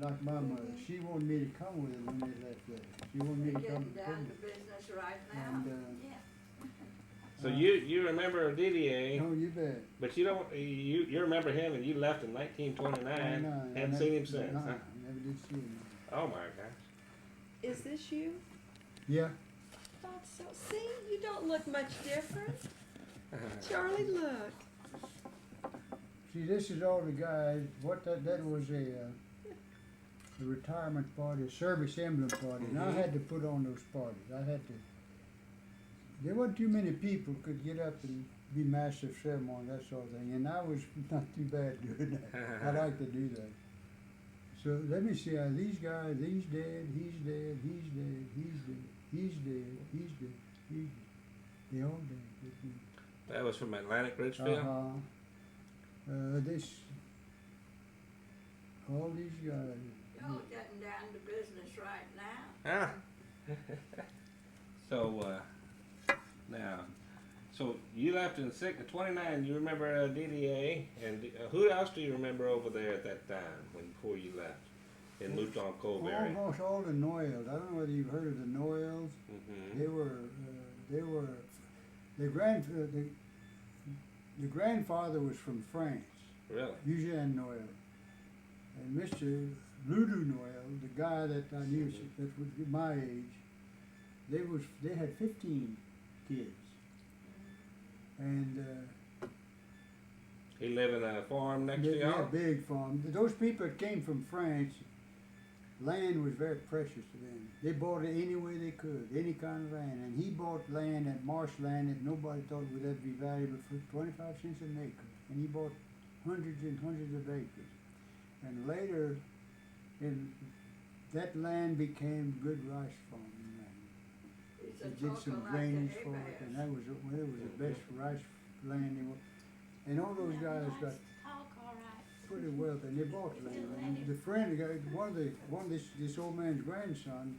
like my mother, she wanted me to come with her when they left there. She wanted me You're to come getting to down to Plymouth. business right now. And, Yeah. So you remember DDA, oh, you bet. but you don't you remember him and you left in 1929. I Haven't seen him since, no, huh? I never did see him. Oh my gosh. Is this you? Yeah. Thought so. See, you don't look much different. Charlie, look. See, this is all the guys. What that was a retirement party, a service emblem party, and I had to put on those parties. I had to. There weren't too many people could get up and be master of ceremony, that sort of thing, and I was not too bad doing that. I like to do that. So let me see. These guys, he's dead, he's dead, he's dead, he's dead, he's dead, he's dead, he's dead. They all dead. That was from Atlantic Richfield. This, all these guys. You're getting down to business right now. Ah. So now, so you left in 29. You remember DDA, and who else do you remember over there at that time before you left in Luton Cove area? Almost all the Noyles. I don't know whether you've heard of the Noyles. Mm-hmm. They were the grandfather was from France. Really? Eugene Noyel. And Mr. Ludu Noyel, the guy that I knew that was my age, they had 15 kids. And He lived in a farm next to yeah, y'all? big farm. Those people that came from France, land was very precious to them. They bought it any way they could, any kind of land. And he bought land at marshland that nobody thought would ever be valuable for 25 cents an acre. And he bought hundreds and hundreds of acres. And later, that land became good rice farming land. They did some drainage for it, and that was the best rice land. And all those guys got pretty wealthy, and they bought land. And the friend, this old man's grandson,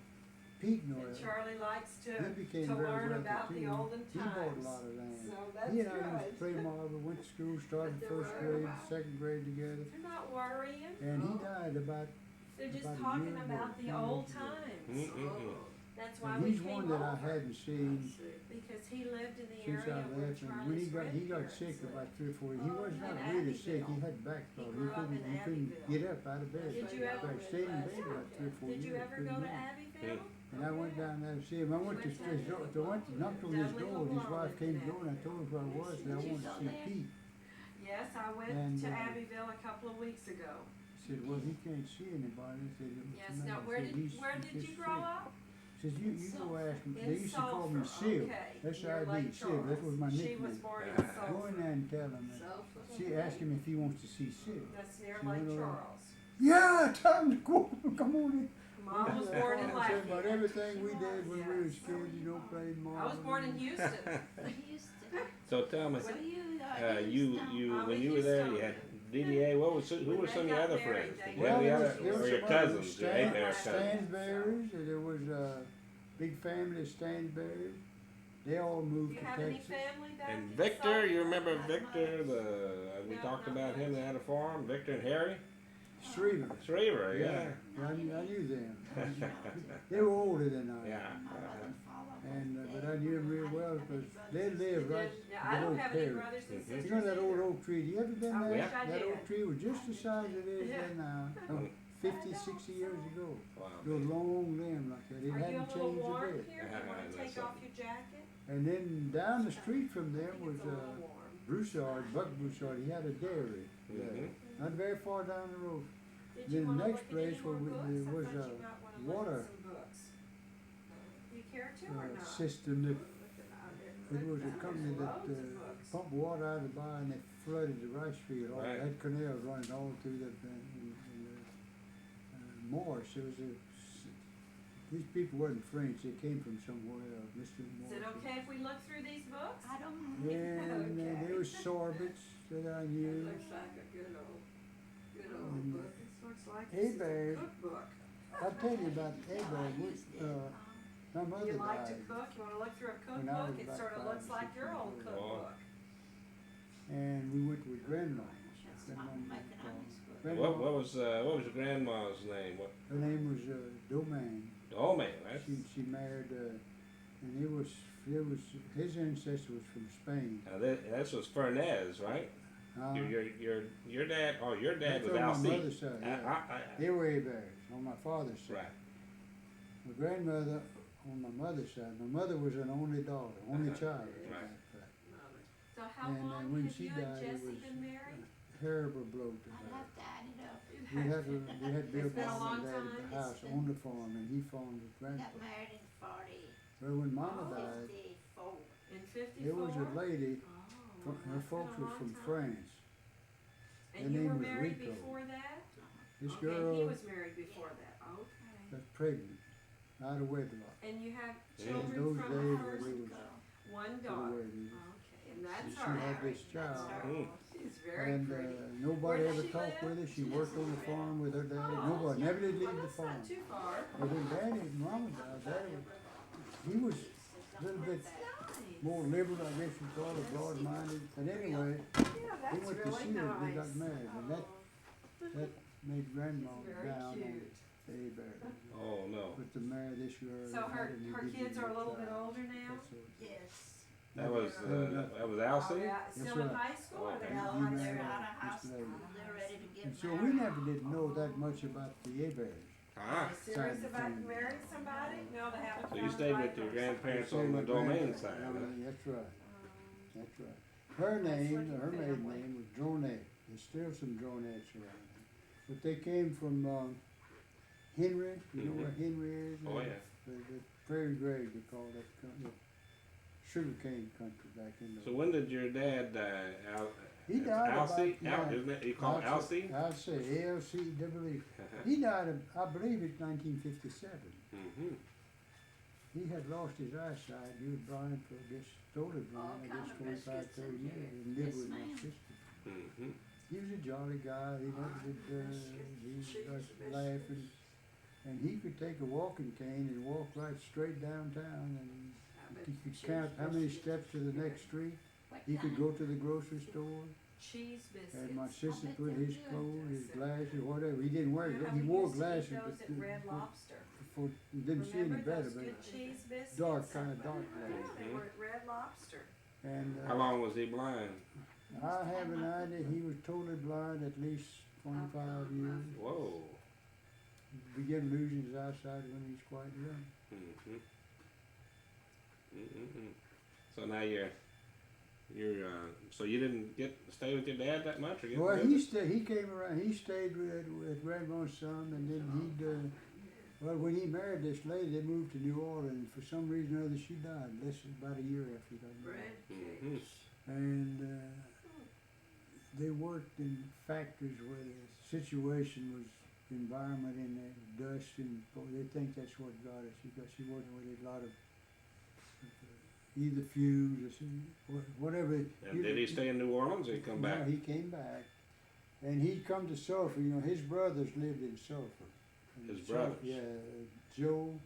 Pete Noel, And Charlie likes he became to very learn wealthy about too. the olden He times. bought a lot of land. So that's He and I used good. to play marble, went to school, started But first they were grade, about- second grade together, They're not worrying. and he died about. They're just about a talking year about ago, the 2 old years ago. times. Mm-mm-mm. That's why And we he's came one that I over. hadn't seen Because he lived in the since area I where left, and when Charlie's he got grandparents sick lived. about 3 or 4 years. He Oh, was not in really sick. He Abbeville. had back He problems. grew up in He couldn't Abbeville. get up out of bed. Did you ever? He stayed in bed about 3 or 4 Did years. you ever go to couldn't move. Abbeville? And I went down there to see him. I went to knocked on his Dudley door. His LeBlanc wife came lived in door, and I told her who I was, and I wanted to see Pete. Yes, I went And, to Abbeville a couple of weeks ago. He said, "Well, he can't see anybody." I said, Yes. "No." Now, I where said, did "He's you just grow sick." up? He says, "You go ask him." In They used to call me Sulphur. Sil. Okay. S-I-D, Near Lake Sil. That was my Charles. She nickname. was born in Go Sulphur. in there and tell him that. See, ask him if he wants to see Sil. That's near She Lake went over. Charles. Yeah, tell him to go. Come on in. Mom was born in I said about Lafayette. everything we did when we was Yes. kids. You know, played marble. I was born in Houston. So tell me, So you I'm when a you were there, you had Houston. DDA. Who were They some of your got other married, friends? they Did you have any there other, was or your some cousins? Your Stan, eight-hour cousins. Stansberries. There was a big family of Stansberries. They all Do moved you to have any Texas. family back And in Victor, Sulphur? you remember Victor? We No, talked not about him. much. They had a farm. Victor and Harry Shriver. Shriver. Yeah. I knew them. They were older than I. Yeah. And but I knew them real well because they lived right Yeah, I the don't old have any Perry. brothers and Mhm. sisters. You know that old either. oak tree? You ever been I there? wish I That did. oak tree was just the size it is Yeah. there now. 50, 60 years ago. Wow. Those long limbs like that. It Are you a hadn't little changed a warm bit. here? You want to take off your jacket? And then down the street from I them think was it's a little warm. Broussard, Buck Broussard. He had a dairy there, Mhm. not very far down the road. Did Then you the want to next look at place any where more books? there I was thought a you might want to water, look at some books. You care to or not? system that it was a company that Loads of books. pumped water out of the bar and they flooded the rice field. All Right. had canals running all through the Morse. It was these people weren't French. They came from somewhere else. Mr. Morse. Is it okay if we look through these books? I don't know. And Okay. there was sorbets that I It knew. looks like a good old And book. This looks like Hey, this is babe. a cookbook. I'll tell you about Abel. My mother You like to died, cook? You want to look through a When I was cookbook? It about sort of 5 looks or like 6 your years old old. cookbook. and we went with grandma. That's Grandma not lived, making on this book. What was your grandma's name? What? Her name was Domain. Oh man, that's She married, and it was his ancestor was from Spain. this was Fernez, right? Your dad. Oh, your dad That's was on my Alcide. mother's side. Yeah. They were Heberts on my father's side. Right. My grandmother on my mother's side. My mother was an only daughter, only child. as a Right. matter of fact. So how And, long when have she you and died, it Jesse was been married? Terrible blow to I'd her. have to add it up. We had built It's been a mom long and dad time. a house on the farm, and he farmed with Got grandpa. married in 40, Well, when Mama died, 54. In 54? there was a lady. Oh, Her that's folks been a was long from time. France. And Her you name were was married Rico. before that? This Okay, girl he was married before that. Okay. was pregnant, out of wedlock. And you have In children those from days her? when we was One to the daughter. wedding. Okay, and that's She her. had this child. Mm. She's very And pretty. nobody Where ever does she talked live? with her. She worked on the farm with her dad. Oh, Nobody never did leave Well, the that's farm. not too far. But when Daddy and Mama died, Daddy he was a little bit Nice. more liberal, I guess you'd call it, broad-minded. But anyway, Yeah, we that's went to really see her. nice. They got married, and that made Grandma Very down on cute. the Hebert. Oh no. But to marry this girl. So her and he kids did are a give little her bit child. older now? That's all. Yes. That was Oh, Alcide. yeah, That's still in right. high school or they're Okay. out You of high married They're school? out of high this school. lady. They're ready to get And so married. we never did know that much about the Heberts. Ah. Are you serious about marrying somebody? No, they haven't So you found stayed the right with your person. grandparents Say on my the domain grandpa- side. Huh? That's right. That's right. Her name, lucky her maiden family. name was Dronette. There's still some Dronettes around. But they came from Henry. You know where Henry is? Oh yeah. The Prairie Grade, they call that country. Sugarcane country back in the. So when did your dad die? He died Alcide? about- Isn't it? You call it Alcide? I'd say ALCEE. He died, I believe, in 1957. Mm-hmm. He had lost his eyesight. He was blind for, I guess, totally All blind, I kind guess, of 25, biscuits 30 in years. here. And lived Yes, with my ma'am. sister. Mm-hmm. He was a jolly guy. He never did, he liked to laugh. And he could take a walking cane and walk right straight downtown. And he could count how many steps to the next street. He could go to the grocery store. Cheese biscuits. And my sister bet put they're his good. clothes, his glasses, whatever. He didn't wear, Remember, he we wore used to eat glasses, those but at Red Lobster. you didn't see any Remember better. those But good cheese biscuits? dark, kind of dark Yeah, glasses. they were at Red Lobster. And How long was he blind? I have an idea he was totally blind at least 25 years. Whoa. Began losing his eyesight when he was quite young. Mm-hmm. Mm-hmm. So now so you didn't stay with your dad that much, or get Well, to visit? he came around. He stayed with Grandma's son, and then well, when he married this lady, they moved to New Orleans. For some reason or other, she died about a year after he got married. Bread Mhm. cakes. And they worked in factories where the situation was environment and the dust, and they think that's what got us. Because she worked with a lot of either fumes or whatever. And did he stay in New Orleans, or he come back? No, he came back, and he'd come to Sulphur. You know, his brothers lived in Sulphur. And His brothers? Yeah, Joe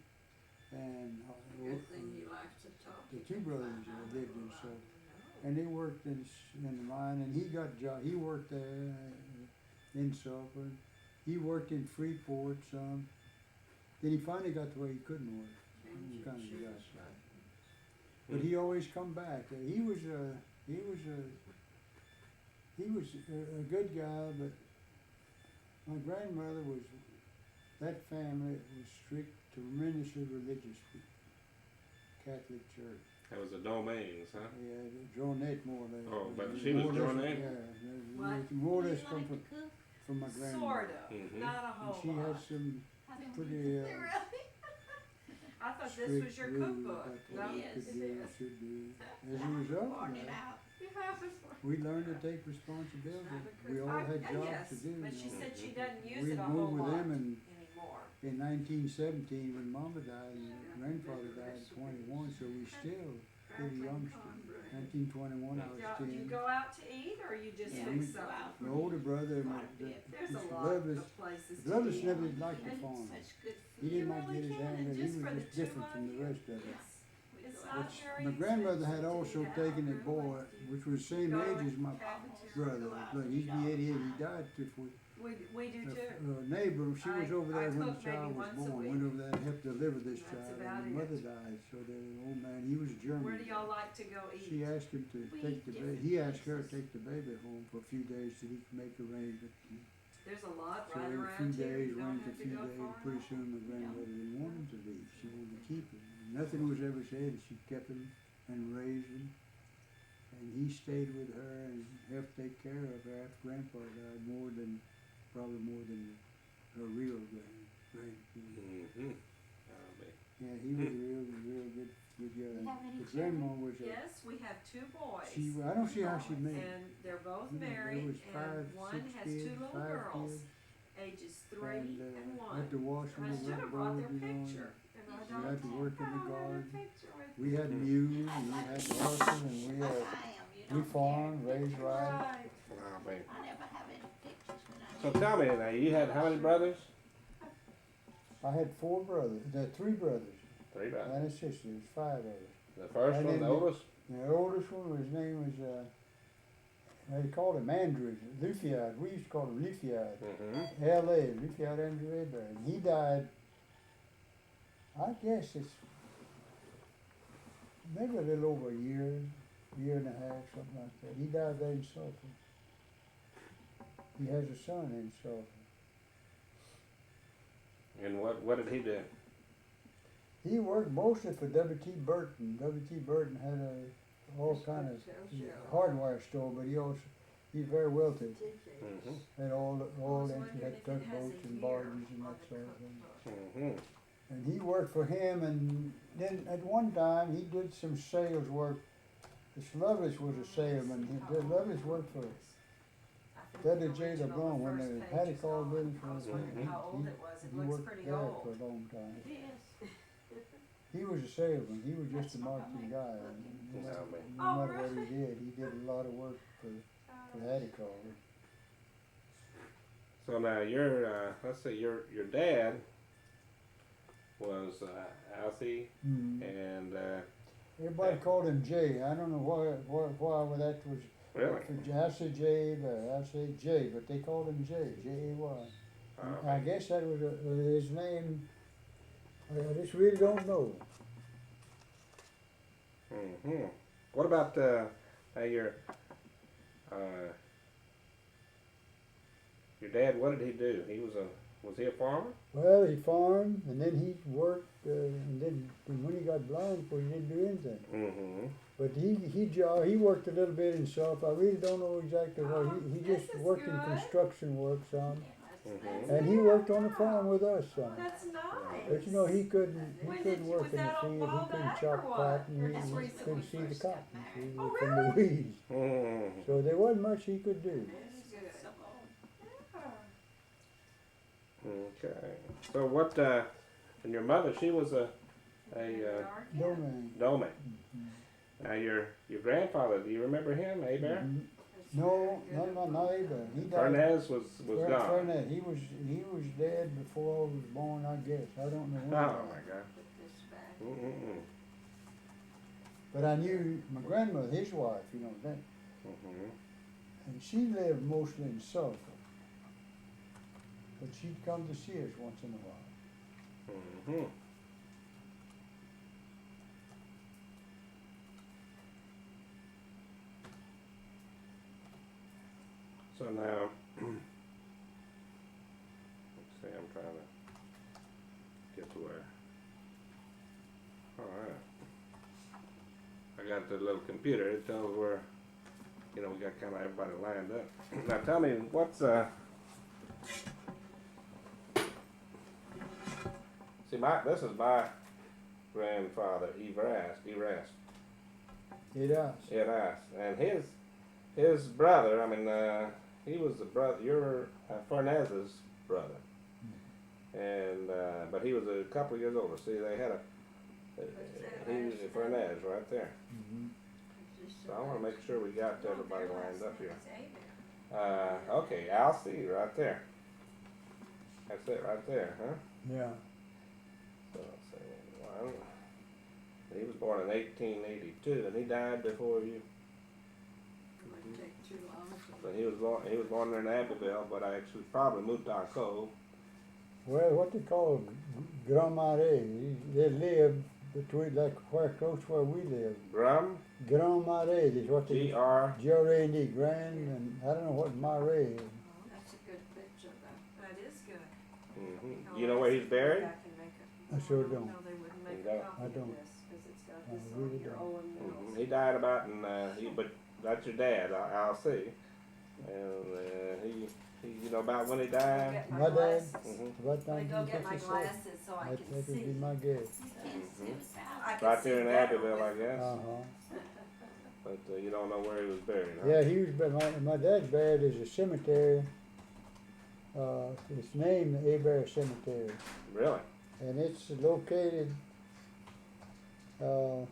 and Good thing he likes to talk. the two brothers lived in Sulphur, and they worked in the mine. And he got job. He worked there in Sulphur. He worked in Freeport some. Then he finally got to where he couldn't work. He kind of got that. But he always come back. He was a good guy, but my grandmother was, that family was strict, tremendously religious, Catholic Church. That was the domains, huh? Yeah, Dronette more or less. Oh, but she was More or less, Dronette? Yeah, What? more or Do you less come like from, to cook? from my grandmother. Sort of, Mhm. not a And whole she lot. had some I don't pretty I thought strict this was your rules cookbook. about No, what you Yes, could it do and is. should do. As a result of Poured it that, out. we learned to take responsibility. We all had jobs Yes, to do. but you she know. said she doesn't use We it a whole moved with lot them anymore. in 1917 when Mama died and Grandfather died at 21, so we still pretty youngster. 1921 I was Do you 10. go out to eat or you just Yeah, fix we go something? out. My older brother, Quite a bit. There's a Mr. lot Lovelace, of places to Lovelace eat. never did like the And farm. Such good He food. didn't You like to really get his can, hand and dirty. He just was for the just two different of from the you. rest of us. Yes. It's go not out. very My grandmother had expensive to also eat out, taken a really. boy, which was the same Go to age a as my cafeteria. brother. Look, he'd be 88. He died before. Well, We do too. Neighbor, she was over I there when the cook maybe child was once a born, week. went over there and helped deliver this That's child, about and the it. mother died, so the old man, he was German. Where do y'all like to go eat? She asked him to We take the eat baby, he asked her to take the baby home for a few days so he could make arrangements. There's a lot So right a around few here. days, You don't went a have to few go days, far pretty enough. soon the granddmother didn't want him to leave, she wanted to keep him. Nothing was ever said, she kept him and raised him. And he stayed with her and helped take care of her after grandpa died, probably more than her real grandkid. Mm-hmm. Yeah, he was a real good You guy. have any The grandma was Yes, we have 2 boys. I don't see how she made it. And they're both You know, married, there was five, and one six has kids, 2 little five girls, kids, ages 3 and 1. had to wash And I them should have brought their you know, picture. And I we don't had to work in the have their garden. picture with We had mules, and we had horses, and I am, you we don't farmed, care. raised rye. Right. Oh, man. I never have any pictures when I. So tell me now, you had how many brothers? I had 4 brothers, 3 brothers, 3 brothers. and a sister, there's 5 of us. The first And one, then the the- oldest? The oldest one, his name was, they called him Andrew, Lufiad, we used to call him Lufiad. Mm-hmm. L.A., Lufiad Andrew Hebert, and he died, I guess it's maybe a little over a year and a half, something like that. He died there in Sulphur. He has a son in Sulphur. And what did he do? He worked mostly for W.T. Burton. W.T. Burton had all kind of hardware store, but he's very wealthy. Mm-hmm. Had all was that, he wondering had if it tugboats has a and year barges and on that the sort of thing. cookbook. Mm-hmm. And he worked for him, and then at one time he did some sales work. This Lovelace was a salesman. Lovelace worked for W. J. LeBlanc when the Paddy Call business was. How old it was. It He looks worked pretty there old. for a long time. Yes. He was a salesman. He was just a marketing guy. And no matter what he did a lot of work for Paddy Call. So now let's see, your dad was Alfie, Mm-hmm. and Everybody called him Jay. I don't know why that was. really? I say Jay, but I say Jay, but they called him Jay, J-A-Y. I guess that was his name. I just really don't know. Mm-hmm. What about your dad? What did he do? Was he a farmer? Well, he farmed, and then he worked, and then when he got blind, he didn't do anything. Mm-hmm. But he worked a little bit himself. I really don't know exactly what. He just This is worked in good. construction work some, Mm-hmm. and he worked on the farm with us some. That's nice. But you know, he couldn't Was work in the that on field. He Wild couldn't Egg chop or what? cotton. Or He just couldn't recently see the first cotton got see, married? from Oh, the weeds. Mm-hmm. So there wasn't much he could do. That's good. So old. Okay. So what? And your mother, she was a No man. Dolman. Now your grandfather, do you remember him, Hebert? No, not either. He died. Fernandez was gone. Fernandez. He was dead before I was born, I guess. I don't know Oh when. my God. Put this back. Mm-mm. But I knew my grandmother, his wife, you know that, Mm-hmm. and she lived mostly in Suffolk. But she'd come to see us once in a while. Mm-hmm. So now, let's see, I'm trying to get to where. All right. I got the little computer. It tells where, we got kind of everybody lined up. Now tell me, what's see, this is my grandfather, Erast. It does. And his brother, he was the brother, your Fernandez's brother. And, but he was a couple of years older. See, they had he was a Fernandez right there. Mm-hmm. So I want to make sure we got everybody lined up here. Okay, Alcee right there. That's it right there, huh? Yeah. So let's see, one. He was born in 1882, and he died before you. Take too long. So he was born there in Abbeville, but I actually probably moved to Arcove. Well, what they call Grand Marais, they live between, like, where, close where we live. Grum, Grand Marais is what they, G-R, G-R-A-N-D, Grand, and I don't know what Marais is. That's a good picture though. That is good. mm-hmm. You know where he's buried? I can make it. I sure don't. No, they wouldn't make You a don't? copy I of don't. this, cause it's got I this really on your don't. Owen Mills. He died about but that's your dad, I'll see. And he, you know about when he I'll died? get My my dad? glasses. Mm-hmm. About Let me go get my 1956. glasses so I That can would be see. my guess. You can't see without. I can Right see there in better Abbeville, I with- guess. Uh-huh. But you don't know where he was buried, huh? Yeah, he was, my dad's buried is a cemetery, it's named the Hebert Cemetery, Really? and it's located, when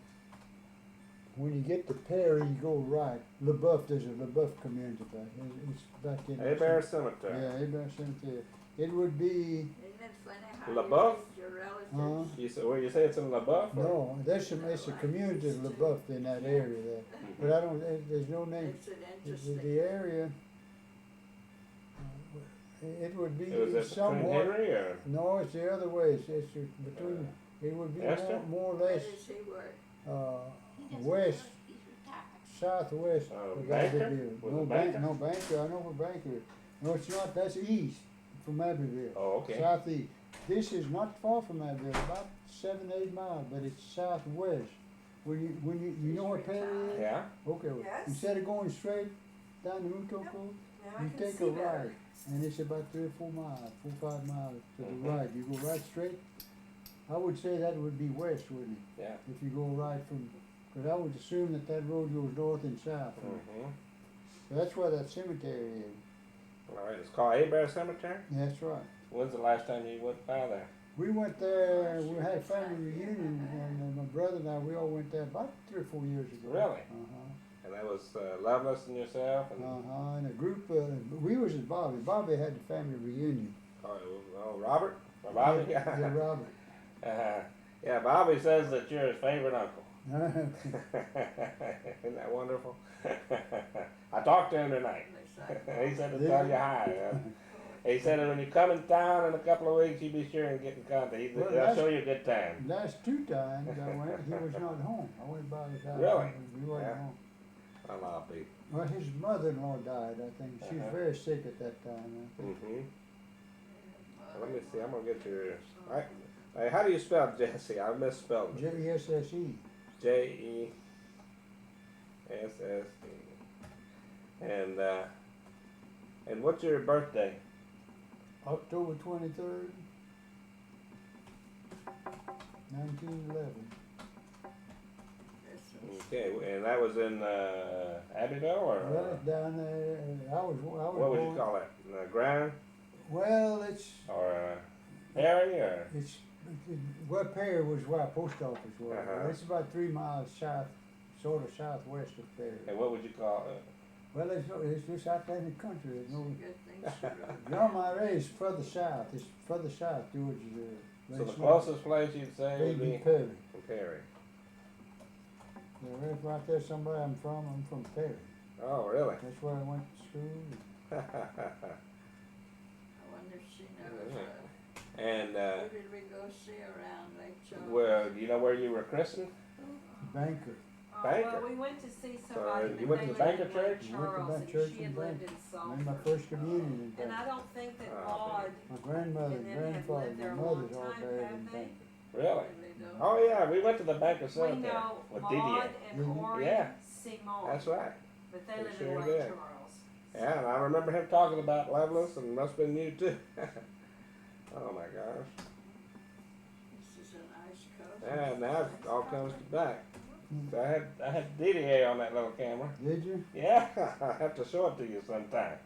you get to Perry, you go right. LaBeouf, there's a LaBeouf community back, it's back in. Hebert Cemetery. Yeah, Hebert Cemetery. It would be, Isn't it funny how LaBeouf? you raise your relatives? You say, where you say it's in LaBeouf? Or? no, there's it's a community of LaBeouf in that area there, but I don't, there's no name. Makes it The interesting. area, it would be Was it between somewhat, Henry or? no, it's the other way, it's between, it would be Esther? more or Where less, does he work? uh, west, He's retired. southwest of Banker? Abbeville. Was No it bank, Banker? no Banker, I know where Banker is. No, it's not, that's east from Abbeville. Oh, okay. Southeast. This is not far from Abbeville, about 7-8 miles, but it's southwest. When you know where Perry is? Yeah. Okay, well, Yes. instead of going straight down the Mutoko, Now I you can take see a better. right, and it's about 3 or 4 miles, 4 or 5 miles to Mhm. the right. You go right straight. I would say that would be west, wouldn't it? Yeah. If you go right from, because I would assume that that road goes north and south. Mm-hmm. So that's where that cemetery is. All right. It's called Hebert Cemetery. That's right. When's the last time you went by there? We went there, we had a family reunion, and my brother and I, we all went there about 3 or 4 years ago. Really? Uh-huh. And that was Lovelace and yourself and And a group, we was with Bobby. Bobby had the family reunion. Robert. Or Bobby. Yeah, Robert. Yeah. Bobby says that you're his favorite uncle. Isn't that wonderful? I talked to him tonight. Looks like He said to tell you hi. He said that when you come in town in a couple of weeks, you be sure and get in contact. Well, I'll show you a good time. Last 2 times I went, he was not home. I went by his house. Really? He wasn't Yeah. home. I love Pete. Well, his mother-in-law died, I think. She was Uh-huh. very sick at that time. I think. Mm-hmm. Let me see. I'm gonna get yours. Hey, how do you spell Jesse? I misspelled it. Jesse. Jesse. And what's your birthday? October 23rd, 1911. Okay, and that was in Abbeville or Well, it's down there. I was what would you born- call it? Grand Well, it's or Perry or? where Perry was, where our post office was. Uh-huh. It's about 3 miles south, sort of southwest of Perry. And what would you call it? Well, it's just out there in the country. There's no. good things to do. Grand Marais is further south. It's further south towards the. So the closest place you'd say would Baby be Perry. Perry. Yeah, right there, somewhere I'm from Perry. Oh, really? That's where I went to school. I wonder if she knows. And Who did we go see around Lake Charles? well, do you know where you were christened? Banker. Banker. Well, we went to see So, somebody. you but went they to the lived Banker in Lake church? Went to Charles, that and church she in had lived Banker. in I made my Salford. first communion in And I Banker. don't think that Oh, Maud My grandmother, and them have grandfather, lived there my a long mother's all time, buried in have they? Banker. Really? Really don't. Oh yeah, we went to the Banker We Cemetery know with Maud Didier. and Mhm. Ori Yeah. Simon, That's right. but they We live sure in Lake did. Charles. Yeah, and I remember him talking about Lovelace, and must have been you too. Oh my gosh. This is an ice coast. Yeah, now it all comes back. So I had Didier on that little camera. Did you? Yeah, I have to show it to you sometime.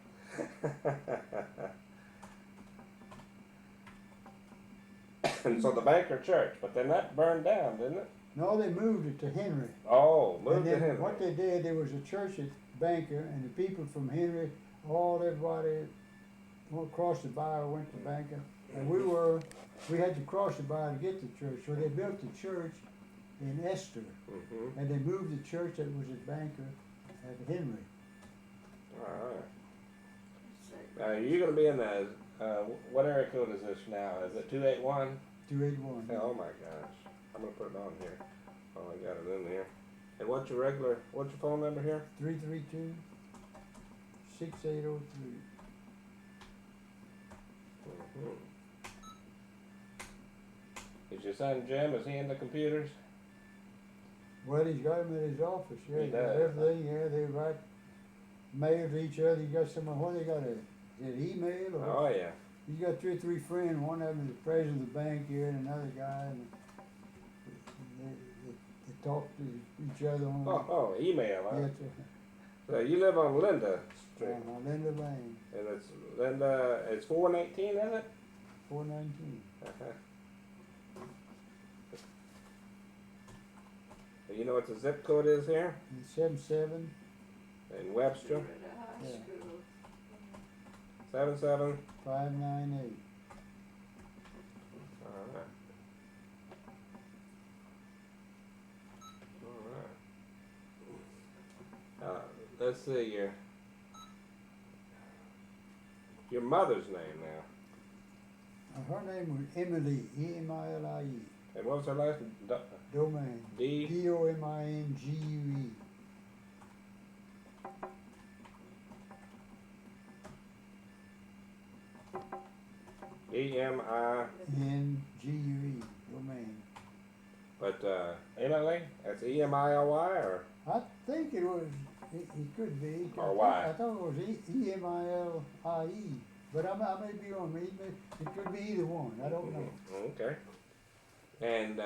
And so the Banker Church, but then that burned down, didn't it? No, they moved it to Henry. Oh, And moved to then Henry. what they did, there was a church at Banker, and the people from Henry, everybody went across the bar, went to Banker. And we had to cross the bar to get to church. So they built the church in Esther, Mm-hmm. and they moved the church that was at Banker at Henry. Alright. Say, You're gonna be in the, what area code is this now? Is it 281? 281. Oh my gosh. I'm gonna put it on here. Oh, I got it in there. And what's your phone number here? 332 6803. Mm-hmm. Is your son Jim, is he in the computers? Well, he's got them in his office. Yeah, He he got does. everything. Yeah, they write mail to each other. He got some. What they got? Is it email or? Oh yeah. He's got 2 or 3 friends. One of them is the president of the bank here, and another guy, and they talk to each other on. Oh, email, huh? Yeah, So you live on Linda Street, on Linda Lane, and it's Linda, it's 419, is it? 419. Uh-huh. You know what the zip code is here? And 77. In Webster? you're at a high Yeah. school. 77? 598. Alright. Alright. Let's see your mother's name now. Her name was Emily, Emilie. And what was her last name? Domain. D? Domingue. E-M-I, NGUE. Domain. but Emily? That's E-M-I-L-Y or? I think it was. It could be. Or Y? I thought it was Emilie, but I may be wrong. It could be either one. I don't know. Okay. And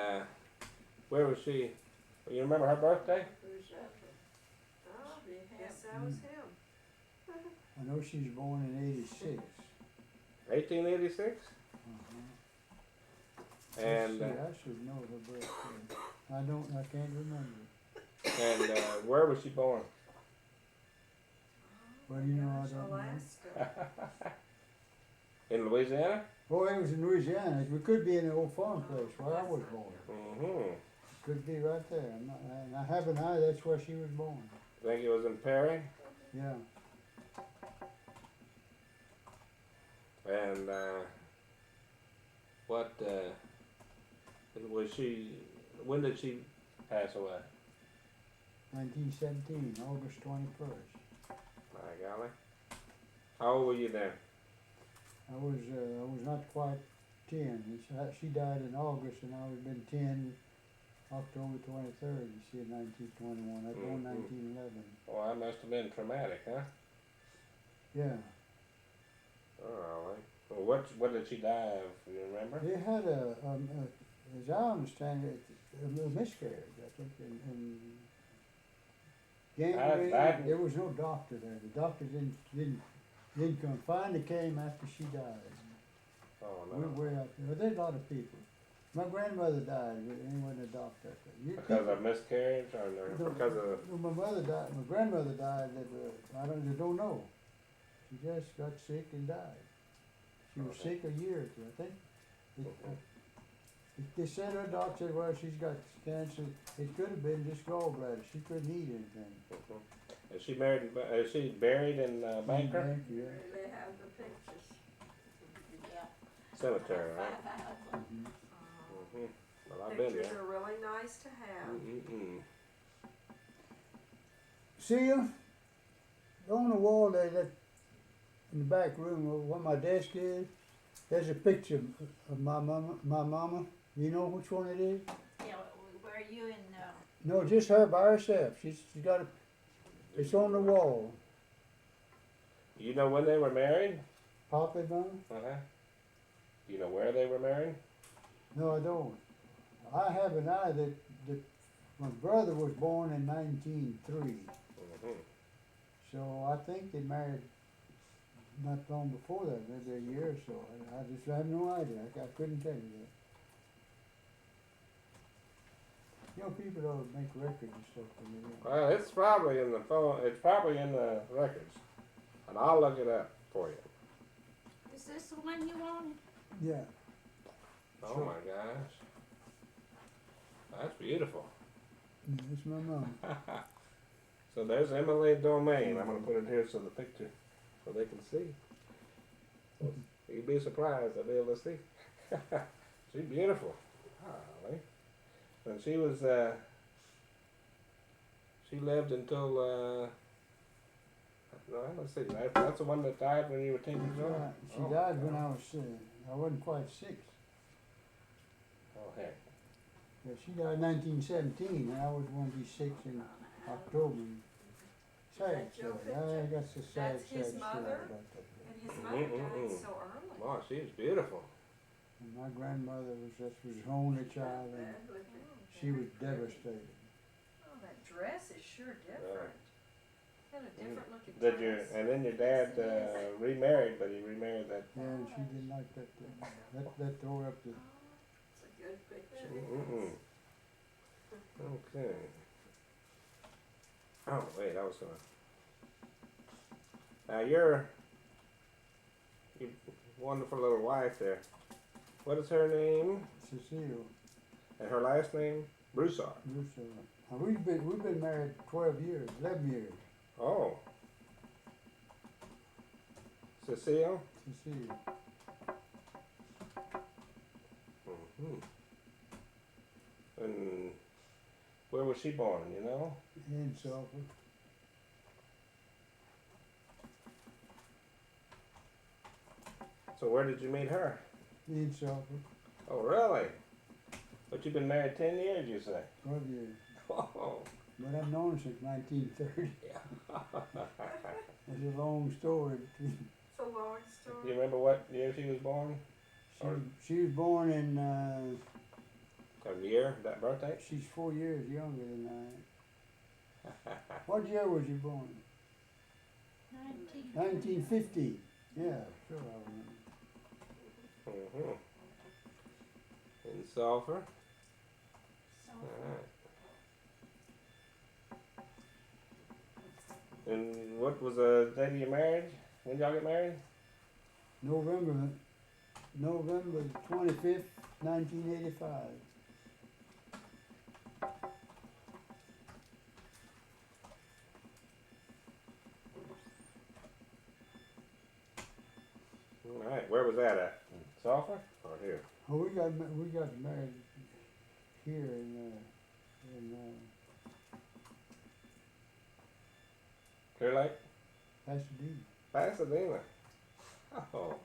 where was she? You remember her birthday? Who's that? Oh, Must be him. guess that was him. I know she was born in '86. 1886? And I should know her birthday. I can't remember. where was she born? Well, you know, I Gosh, don't know. Alaska. In Louisiana? Oh, it was in Louisiana. It could be in the old farm place where I was born. Mm-hmm. Could be right there. And I have an eye. That's where she was born. Think it was in Perry? Yeah. And what was she? When did she pass away? 1917, August 21st. My golly! How old were you then? I was not quite 10. She died in August, and I would have been 10 October 23rd. You see, in 1921. I was born 1911. Well, that must have been traumatic, huh? Yeah. Oh, well, what did she die of? Do you remember? They had as I understand it, a miscarriage, I think, and gangrene. There was no doctor there. The doctor didn't come. Finally came after she died. Oh We no! were way out there. But there's a lot of people. My grandmother died, but he wasn't a doctor. Because of miscarriage, or no, because of? No, my mother died. My grandmother died. I don't know. She just got sick and died. She was Okay. sick a year or two, I think. They said her doctor said, well, she's got cancer. It could have been just gallbladder. She couldn't eat anything. Is she married? Is she buried in Banker Thank you. They have the pictures. Yeah. Cemetery, right? Mhm. Mm-hmm. Well, I've been Pictures there. are really nice to have. Mm-mm. See you on the wall there, that in the back room where my desk is. There's a picture of my mama. You know which one it is? Yeah, were you in, No, just her by herself. She's got a. It's on the wall. You know when they were married? Papa, mama? Uh-huh. Do you know where they were married? No, I don't. I have an eye that my brother was born in 1903. Mm-hmm. So I think they married not long before that, maybe a year or so. I just have no idea. I couldn't tell you that. You know, people ought to make records and stuff for me. Well, it's probably in the phone. It's probably in the records, and I'll look it up for you. is this the one you wanted? Yeah. Oh my gosh, that's beautiful. That's my mom. So there's Emily Domain. I'm gonna put it here so the picture, so they can see. You'd be surprised I'll be able to see. She's beautiful. Golly. And she was, she lived until, let's see, that's the one that died when you were 10 years old? She died when I wasn't quite 6. Oh, heck. Yeah, she died in 1917, and I was going to be 6 in October. Sad, Is that your sad. That's a sad, That's his sad story mother? about that. And his mother died so early. Wow, she's beautiful. And my grandmother was her only child, and Bad looking. she was devastated. Oh, that dress is sure different. Had a different looking Did dress. and then your dad remarried, but he remarried that. Yeah, and she didn't like that. That throw up the. It's a good picture. Okay. Oh wait, I was gonna. Now your wonderful little wife there. What is her name? Cecile. And her last name? Broussard. We've been married 12 years, 11 years. Oh. Cecile? Cecile. And where was she born, you know? In Suffolk. So where did you meet her? In Suffolk. Oh, really? But you've been married 10 years, you say? 12 years. Oh. But I've known her since 1930. It's a long story. It's a long Do you story. remember what year she was born? She was born in, A year? That birthday? she's 4 years younger than I am. What year was you born? 1950. Yeah, sure I remember. In Sulphur? Alright. And what was the date of your marriage? When did y'all get married? November 25th, 1985. Alright, where was that at? In Sulphur? Or here? Oh, we got married here in Clear Lake? Pasadena. Pasadena. Oh.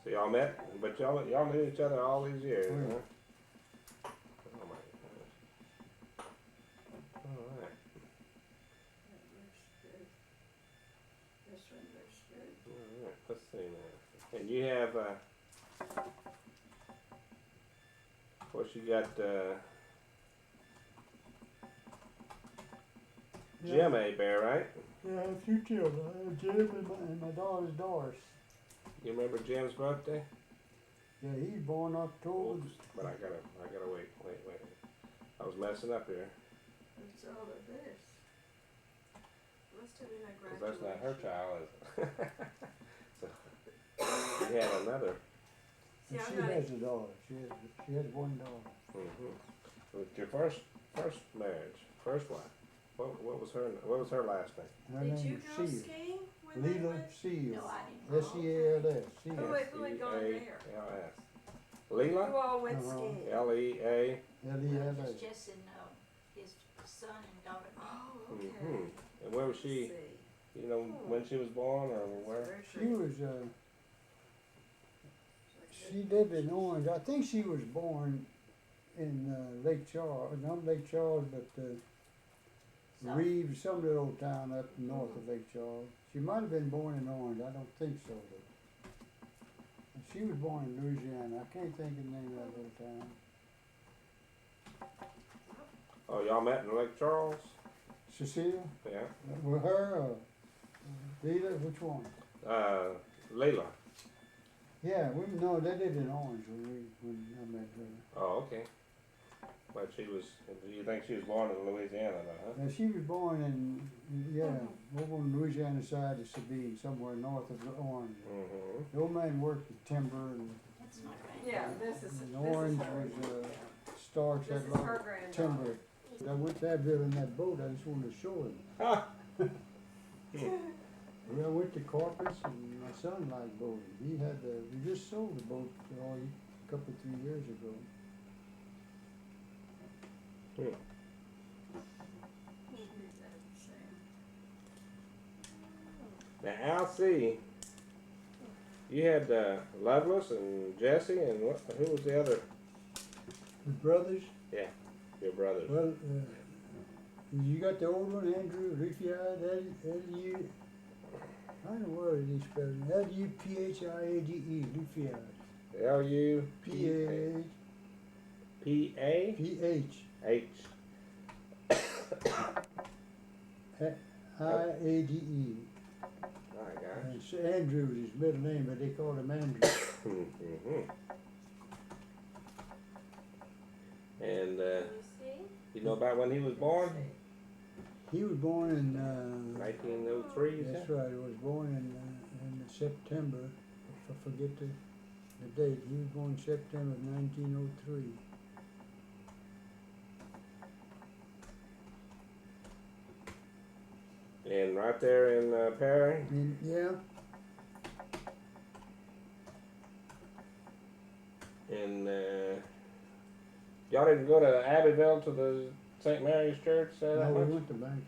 So y'all met, but y'all knew each other all these years, Oh, yeah. huh? Oh my gosh. Alright. That looks good. This one looks good. Alright, let's see now. And you have, of course you got, Jim Hebert, right? Yeah, I have 2 children. I have Jim and my daughter's Doris. You remember Jim's birthday? Yeah, he's born October. But I gotta wait. I was messing up here, What's all of this? Must have been a 'cause that's not her graduation. child, is it? So, you had another. See, I'm She not- has a daughter. She has 1 daughter. With your first marriage, first wife. What was her last name? Her Did name you is go Seal. skiing when they Leela went? Seal. No, I didn't. Seals. Who Seal. had gone there? L-S. Who Leela? all went Uh-huh. skiing? L-E-A. L-E-L-A. It's just in his son and daughter. Oh, okay. And where was she? Let's see. You know when she was born or where? Very She pretty. was, she lived in Orange. I think she was born in Lake Charles, not Lake Charles, but Reeves, some little town up north of Lake Charles. She might have been born in Orange. I don't think so, but she was born in Louisiana. I can't think of the name of that little town. Oh, y'all met in Lake Charles? Cecile? Yeah. With her or Leela? Which one? Leila. Yeah, no, they lived in Orange when I met her. Oh, okay. But she was, you think she was born in Louisiana though, huh? Now, she was born over on the Louisiana side of Sabine, somewhere north of Orange. Mm-hmm. The old man worked at timber and That's my Yeah, granddaughter. this is And Orange her. was, starts This that is lot her of granddaughter. timber. I went there building that boat, I just wanted to show him. Ah. Yeah, I went to Corpus and my son liked boating. We just sold the boat a couple, 3 years ago. Now, Alcee, you had Lovelace and Jesse, and who was the other? The brothers, Your brothers. well, you got the old one, Andrew, Ricciard, L-U, I don't know what it is spelled, L-U-P-H-I-A-D-E, Ricciard. L-U P-A-H, P-A P-H, H. I-A-D-E. My gosh. And so Andrew was his middle name, but they called him Andrew. Mm-hmm. And you know about when he was born? He was born in, 1903, you that's said? right, he was born in September, I forget the date, he was born September of 1903. And right there in Perry? And, yeah, And y'all didn't go to Abbeville to the St. Mary's Church that no, we much? went to Banker.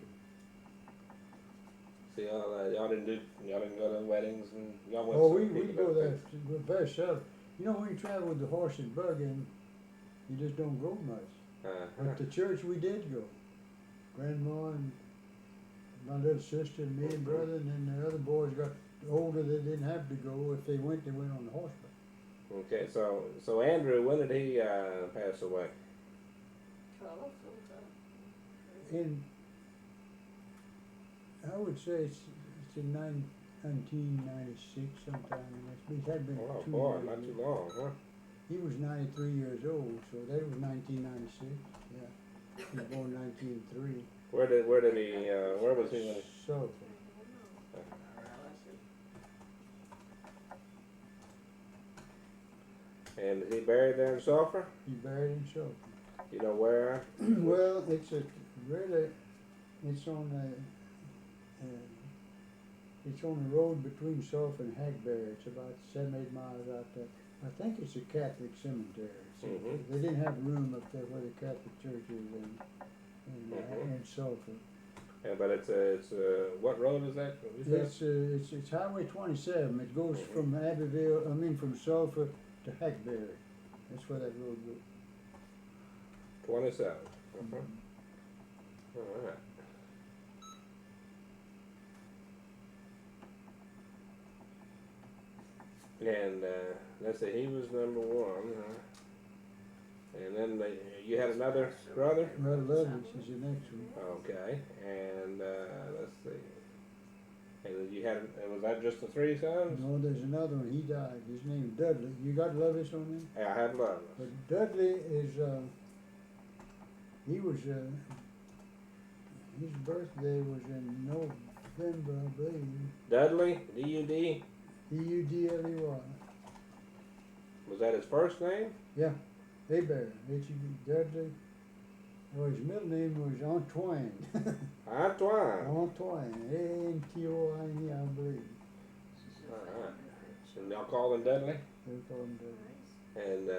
See, y'all didn't go to weddings and y'all went Oh, to we people go that- there, we're very seldom. You know, when you travel with the horse and buggy, you just don't go much. But the church we did go. Grandma and my little sister and me and brother, and then the other boys got older, they didn't have to go. If they went on the horseback. Okay, so Andrew, when did he pass away? In, I would say it's in 1996 sometime, and it had been Oh 2 boy, years. not too long, huh? He was 93 years old, so that was 1996, yeah. He was born 1903. Where was he when he? So, And is he buried there in Sulphur? he buried himself. You know where? Well, it's on the road between Sulphur and Hackberry. It's about 7-8 miles out there. I think it's a Catholic cemetery. Mhm. They didn't have room up there where the Catholic church is in Sulphur. Yeah, but it's what road is that? You said? It's Highway 27. It goes from from Sulphur to Hackberry. That's where that road goes. 27. All right. And let's see, he was number one, huh? And then you had another brother? Well, Lovelace is the next one. Okay, and let's see. And then you had, was that just the three sons? No, there's another one. He died. His name's Dudley. You got Lovelace on him? Yeah, I had love. But Dudley is, he was, his birthday was in November, I believe. Dudley, D-U-D, D-U-D-L-E-Y. was that his first name? Yeah, Hebert, H-E-B, Dudley. Oh, his middle name was Antoine. Antoine. Antoine, A-N-T-O-I-N-E, I believe. All right. And y'all call him Dudley? They call him Dudley. And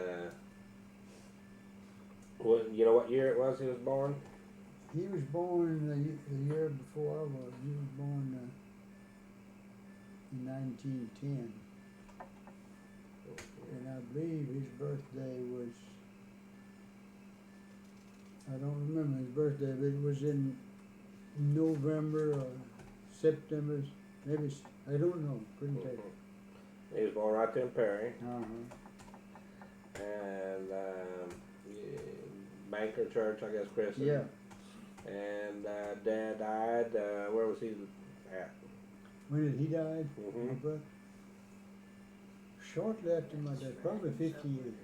you know what year it was he was born? He was born the year before I was. He was born in 1910. And I believe his birthday was, I don't remember his birthday, but it was in November or September, maybe, I don't know, couldn't tell you. He was born right there in Perry. Uh-huh. And Banker Church, I guess, Chris. Yeah, And Dad died. Where was he at? when did he die? Mhm. My brother? Shortly after my dad, probably 50 years.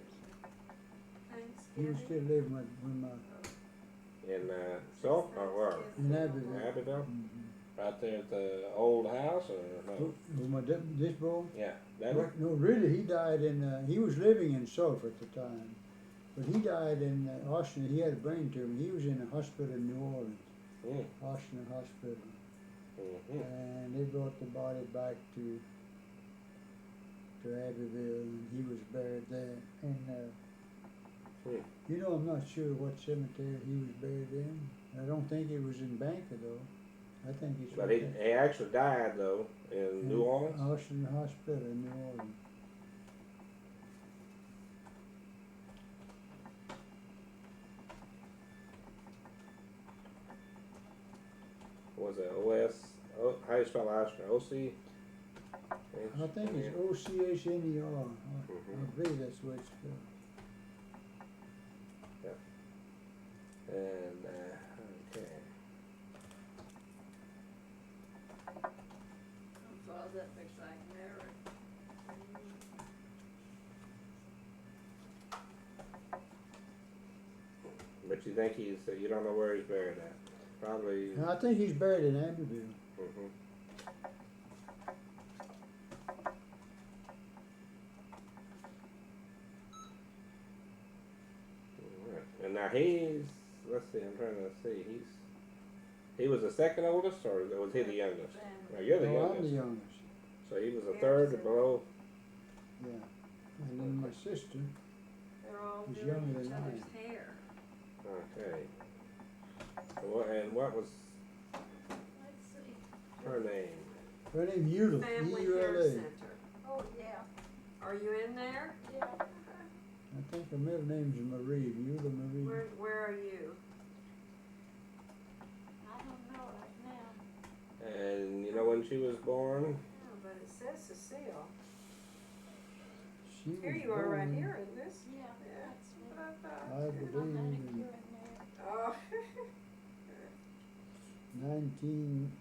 He was still living with my, In Salt or where? in Abbeville. Abbeville. Mhm. Right there at the old house, or no? This boy? Yeah, that Well, one? no, really, he died he was living in Sulphur at the time. But he died in Austin. He had a brain tumor. He was in a hospital in New Orleans, Mm. Austin Hospital. Mm-hmm. And they brought the body back to Abbeville, and he was buried there. And you know, I'm not sure what cemetery he was buried in. I don't think it was in Banker though. I think it's. But he actually died though in New Orleans. Austin Hospital in New Orleans. Was it O.S.? How do you spell Austin? O.C.? I think it's O-C-H-N-E-R. I believe that's what it's spelled. And, okay. Oh, that looks like Mary. But you think you don't know where he's buried at? Probably. And I think he's buried in Abbeville. Mm-hmm. And now let's see, I'm trying to see, he was the second oldest, or was he the youngest? No, you're the I'm youngest. the youngest. So he was the third below. Yeah. And then my sister, They're all He's doing younger each than I other's am. hair. Okay. And what was Let's see. her name? her name Eula, Family E-U-L-A. Care Center. Oh, yeah. Are you in there? Yeah. I think her middle name's Marie, Eula Marie. Where are you? I don't know right now. And you know when she was born? Oh, but it says Cecile. She Here was you are right born here in this. Yeah, Yeah. that's What me. I thought. I believe I'm not in in there. Oh. 1913,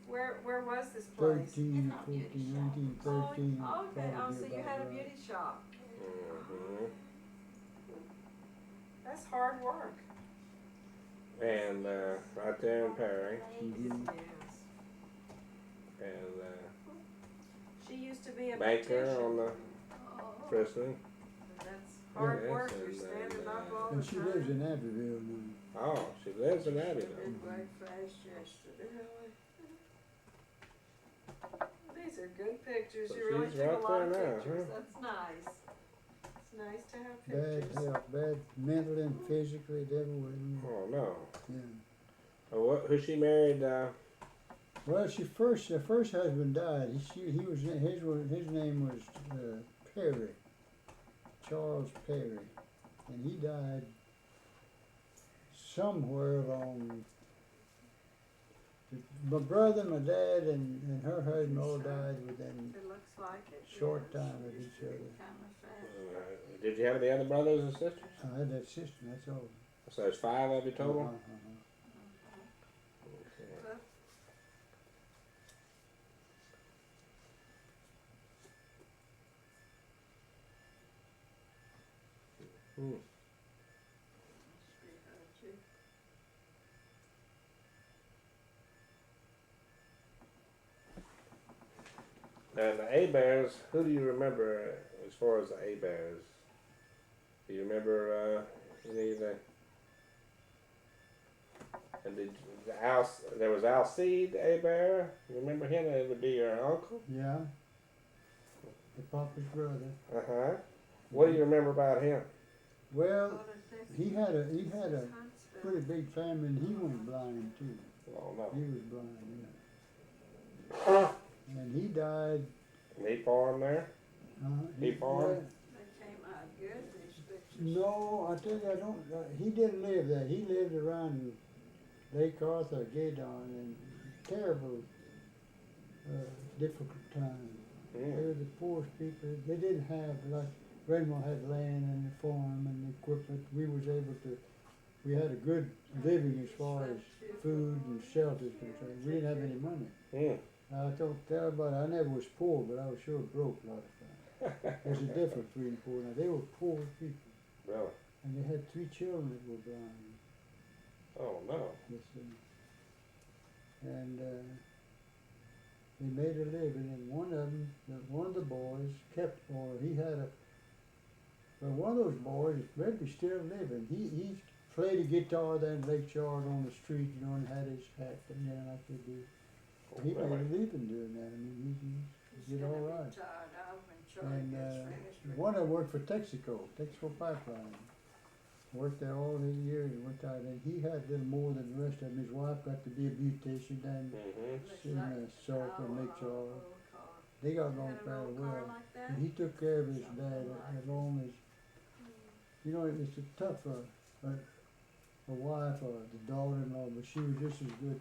Where was this place? 14, In a beauty 14, shop. 1913. Oh, okay. Oh, probably so you about had a right. beauty shop. Mm-hmm. That's hard work. And right there in Perry. Mhm. Yes. And She used to be a banker beautician. on the Oh, President. That's hard Yes, work. You're and, standing up all And the she time. lives in Abbeville now. Oh, she lives in Abbeville. Did great flash yesterday. These are good pictures. So You really she's took a right lot of there now, pictures. huh? That's nice. It's nice to have Bad pictures. health, bad mentally and physically, everywhere. Oh no. Yeah. Oh, who she married? Well, her first husband died. His name was Perry, Charles Perry, and he died somewhere along. My brother, my dad, and her husband all died within It looks like it. a short yes. time of each other. kind of fast. Did you have any other brothers and sisters? I had that sister. That's all. So there's 5 of you total. Uh-huh. Okay. Hmm. And the A-Bears, who do you remember as far as the A-Bears? Do you remember any of the... And there was Alcide A-Bear. You remember him? That would be your uncle? Yeah. The Papa's brother. Uh-huh. What do you remember about him? Well, he had a pretty big family, and he went blind too. Oh, no. He was blind, yeah. And he died. And he farmed there? He farmed? They came out good, these pictures. No, I tell you, I don't. He didn't live there. He lived around Lake Arthur, Gaydon, and terrible, difficult times. They were the poorest people. They didn't have, like Grandma had land and the farm and equipment. We had a good living as far as food and shelter is concerned. We didn't have any money. Mm. I told everybody I never was poor, but I was sure broke a lot of times. There's a difference between poor and they were poor people. Really? And they had 3 children that were blind. Oh, no. Yes, sir. And they made a living, and one of the boys kept, or he had a, well, one of those boys is maybe still living. He played a guitar there in Lake Charles on the street, you know, and had his hat and then like they do. He made a living doing that. I mean, he did all right. And one of them worked for Texaco Pipeline. Worked there all his years, worked out, and he had a little more than the rest of them. His wife got to be a beautician down in Sulphur and Lake Charles. They got along fairly well. And he took care of his dad as long as, you know, it's a tough, a wife or the daughter-in-law, but she was just as good.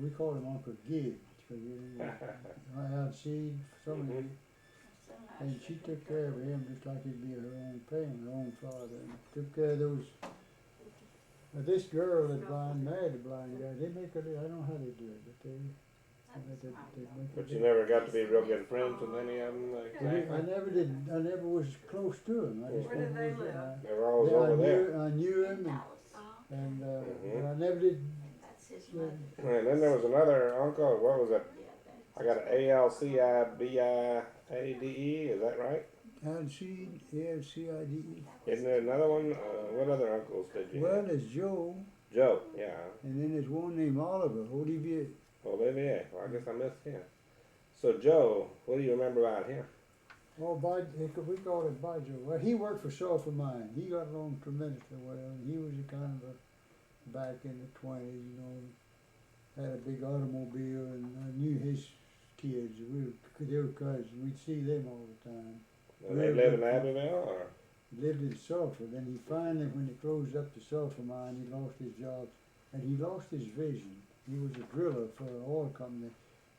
We called him Uncle Gibbs, because I had seen some of them. And she took care of him just like he'd be her own parent, her own father. And took care of those. This girl that's blind, married a blind guy. They make a living. I don't know how they do it, but they make a But you never got to be real good friends with any of them, exactly? I never did. I never was close to him. I just Where did they live? They were always over there. I knew him, and but I never did. And then there was another uncle. What was it? I got an ALCIBIADE. Is that right? ALCIDE. Isn't there another one? What other uncles did you Well, have? there's Joe, Joe, yeah. and then there's one named Oliver, Olivier. Olivier. Well, I guess I missed him. So Joe, what do you remember about him? Oh, we called him By Joe. Well, he worked for Sulphur Mine. He got along tremendously well, and he was a kind of a, back in the 20s, you know, had a big automobile, and I knew his kids. They were cousins. We'd see them all the time. And they lived in Abbeville, or? He lived in Sulphur. Then he finally, when they closed up the Sulphur Mine, he lost his job, and he lost his vision. He was a driller for an oil company.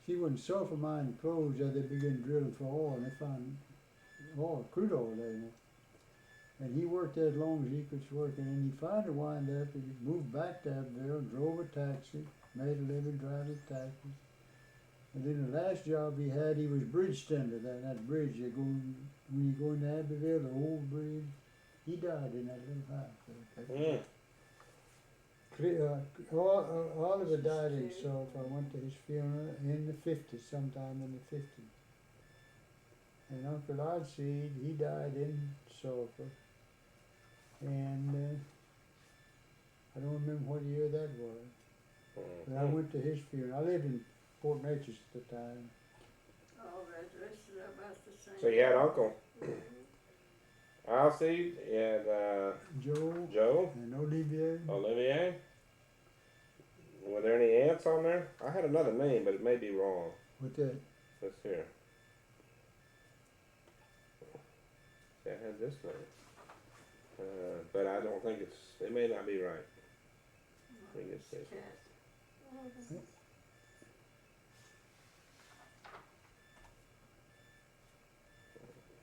See, when the Sulphur Mine closed, they began drilling for oil, and they found oil, crude oil there, you know. And he worked there as long as he could work, and then he finally wound up, and he moved back to Abbeville, drove a taxi, made a living driving taxis. And then the last job he had, he was bridge tender, that bridge, when you go into Abbeville, the old bridge, he died in that little house. Oliver died in Sulphur. I went to his funeral in the 50s, sometime in the 50s. And Uncle Odseed, he died in Sulphur. And I don't remember what year that was. But I went to his funeral. I lived in Fort Natchez at the time. All graduations are about the same. So you had Uncle Alcide, you had Joe, and Olivier. Olivier. Were there any aunts on there? I had another name, but it may be wrong. What's that? Let's hear. See, I had this name. But I don't think it may not be right. I think it's this.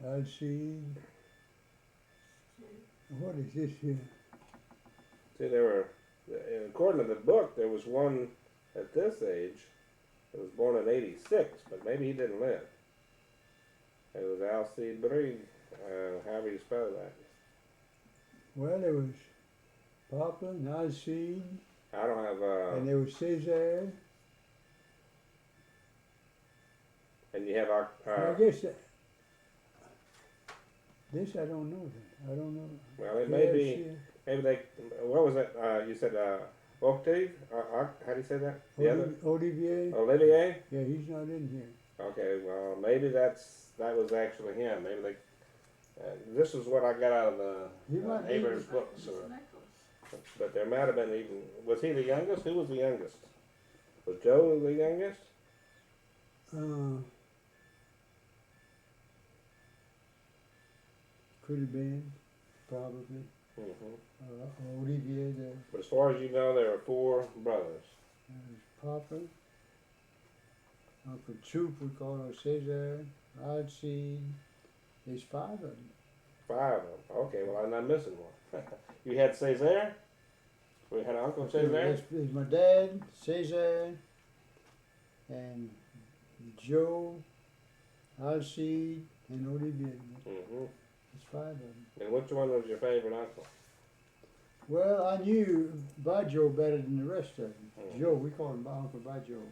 Odseed. What is this here? See, there were, according to the book, there was one at this age that was born in '86, but maybe he didn't live. It was Alcide Brigg, however you spell that. Well, there was Papa, Odseed, I don't have, and there was Cesar. and you have, I guess this I don't know. I don't know. well, it may be, maybe they, what was it, you said, Octave? How do you say that? The other? Olivier. Olivier? Yeah, he's not in here. Okay, well, maybe that was actually him. Maybe they, this is what I got out of the Hebert's books. But there might have been even, was he the youngest? Who was the youngest? Was Joe the youngest? Could have been, probably. Olivier there. But as far as you know, there are 4 brothers. There's Papa, Uncle Troop, we call her Cesar, Odseed. There's 5 of them. 5 of them. Okay, well, I'm not missing one. You had Cesar? We had Uncle Cesar? There's my dad, Cesar, and Joe, Odseed, and Olivier. There's 5 of them. And which one was your favorite uncle? Well, I knew Bajo better than the rest of them. Mhm. Joe, we called him Uncle Bajo.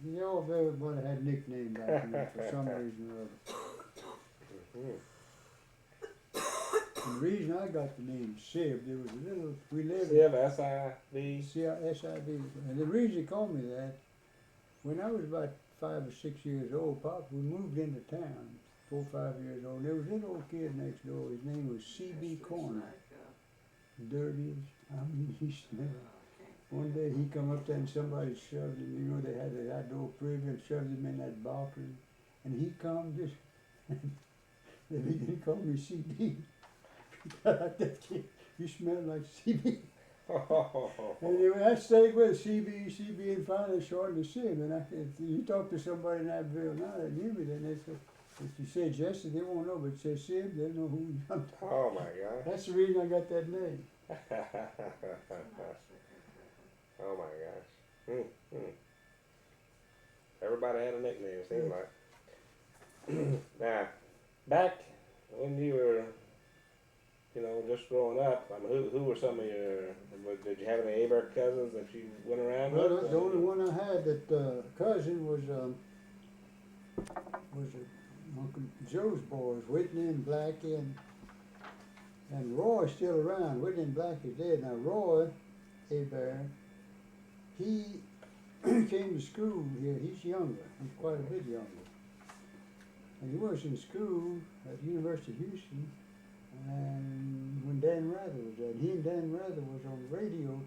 You know, everybody had a nickname back then for some reason or other. Mhm. And the reason I got the name Sib, there was a little, we lived Civ, S-I-V. C-I-S-I-B. And the reason they called me that, when I was about 5 or 6 years old, we moved into town, 4 or 5 years old. There was a little old kid next door. His name was C.B. This looks Corner. like, Dirty as, I mean, he smelled. One day he come up there and somebody shoved him, you know, they had the outdoor preview and shoved him in that balcony. And he come just, they began to call me CB. That kid, you smell like CB. And anyway, I stayed with CB, and finally shortened to Sim. And you talk to somebody in that ville now that knew me, then they say, if you say Jesse, they won't know, but you say Sim, they'll know who you are. Oh my gosh. That's the reason I got that name. Oh my gosh. Everybody had a nickname, it seemed like. Now, back when you were, you know, just growing up, I mean, who were some of your, did you have any Hebert cousins that you went around Well, with? the only one I had that cousin was Uncle Joe's boys, Whitney and Blackie, and Roy's still around. Whitney and Blackie's dead. Now Roy Hebert, he came to school here. He's younger. He's quite a bit younger. And he was in school at the University of Houston. And when Dan Rather was there, he and Dan Rather was on radio,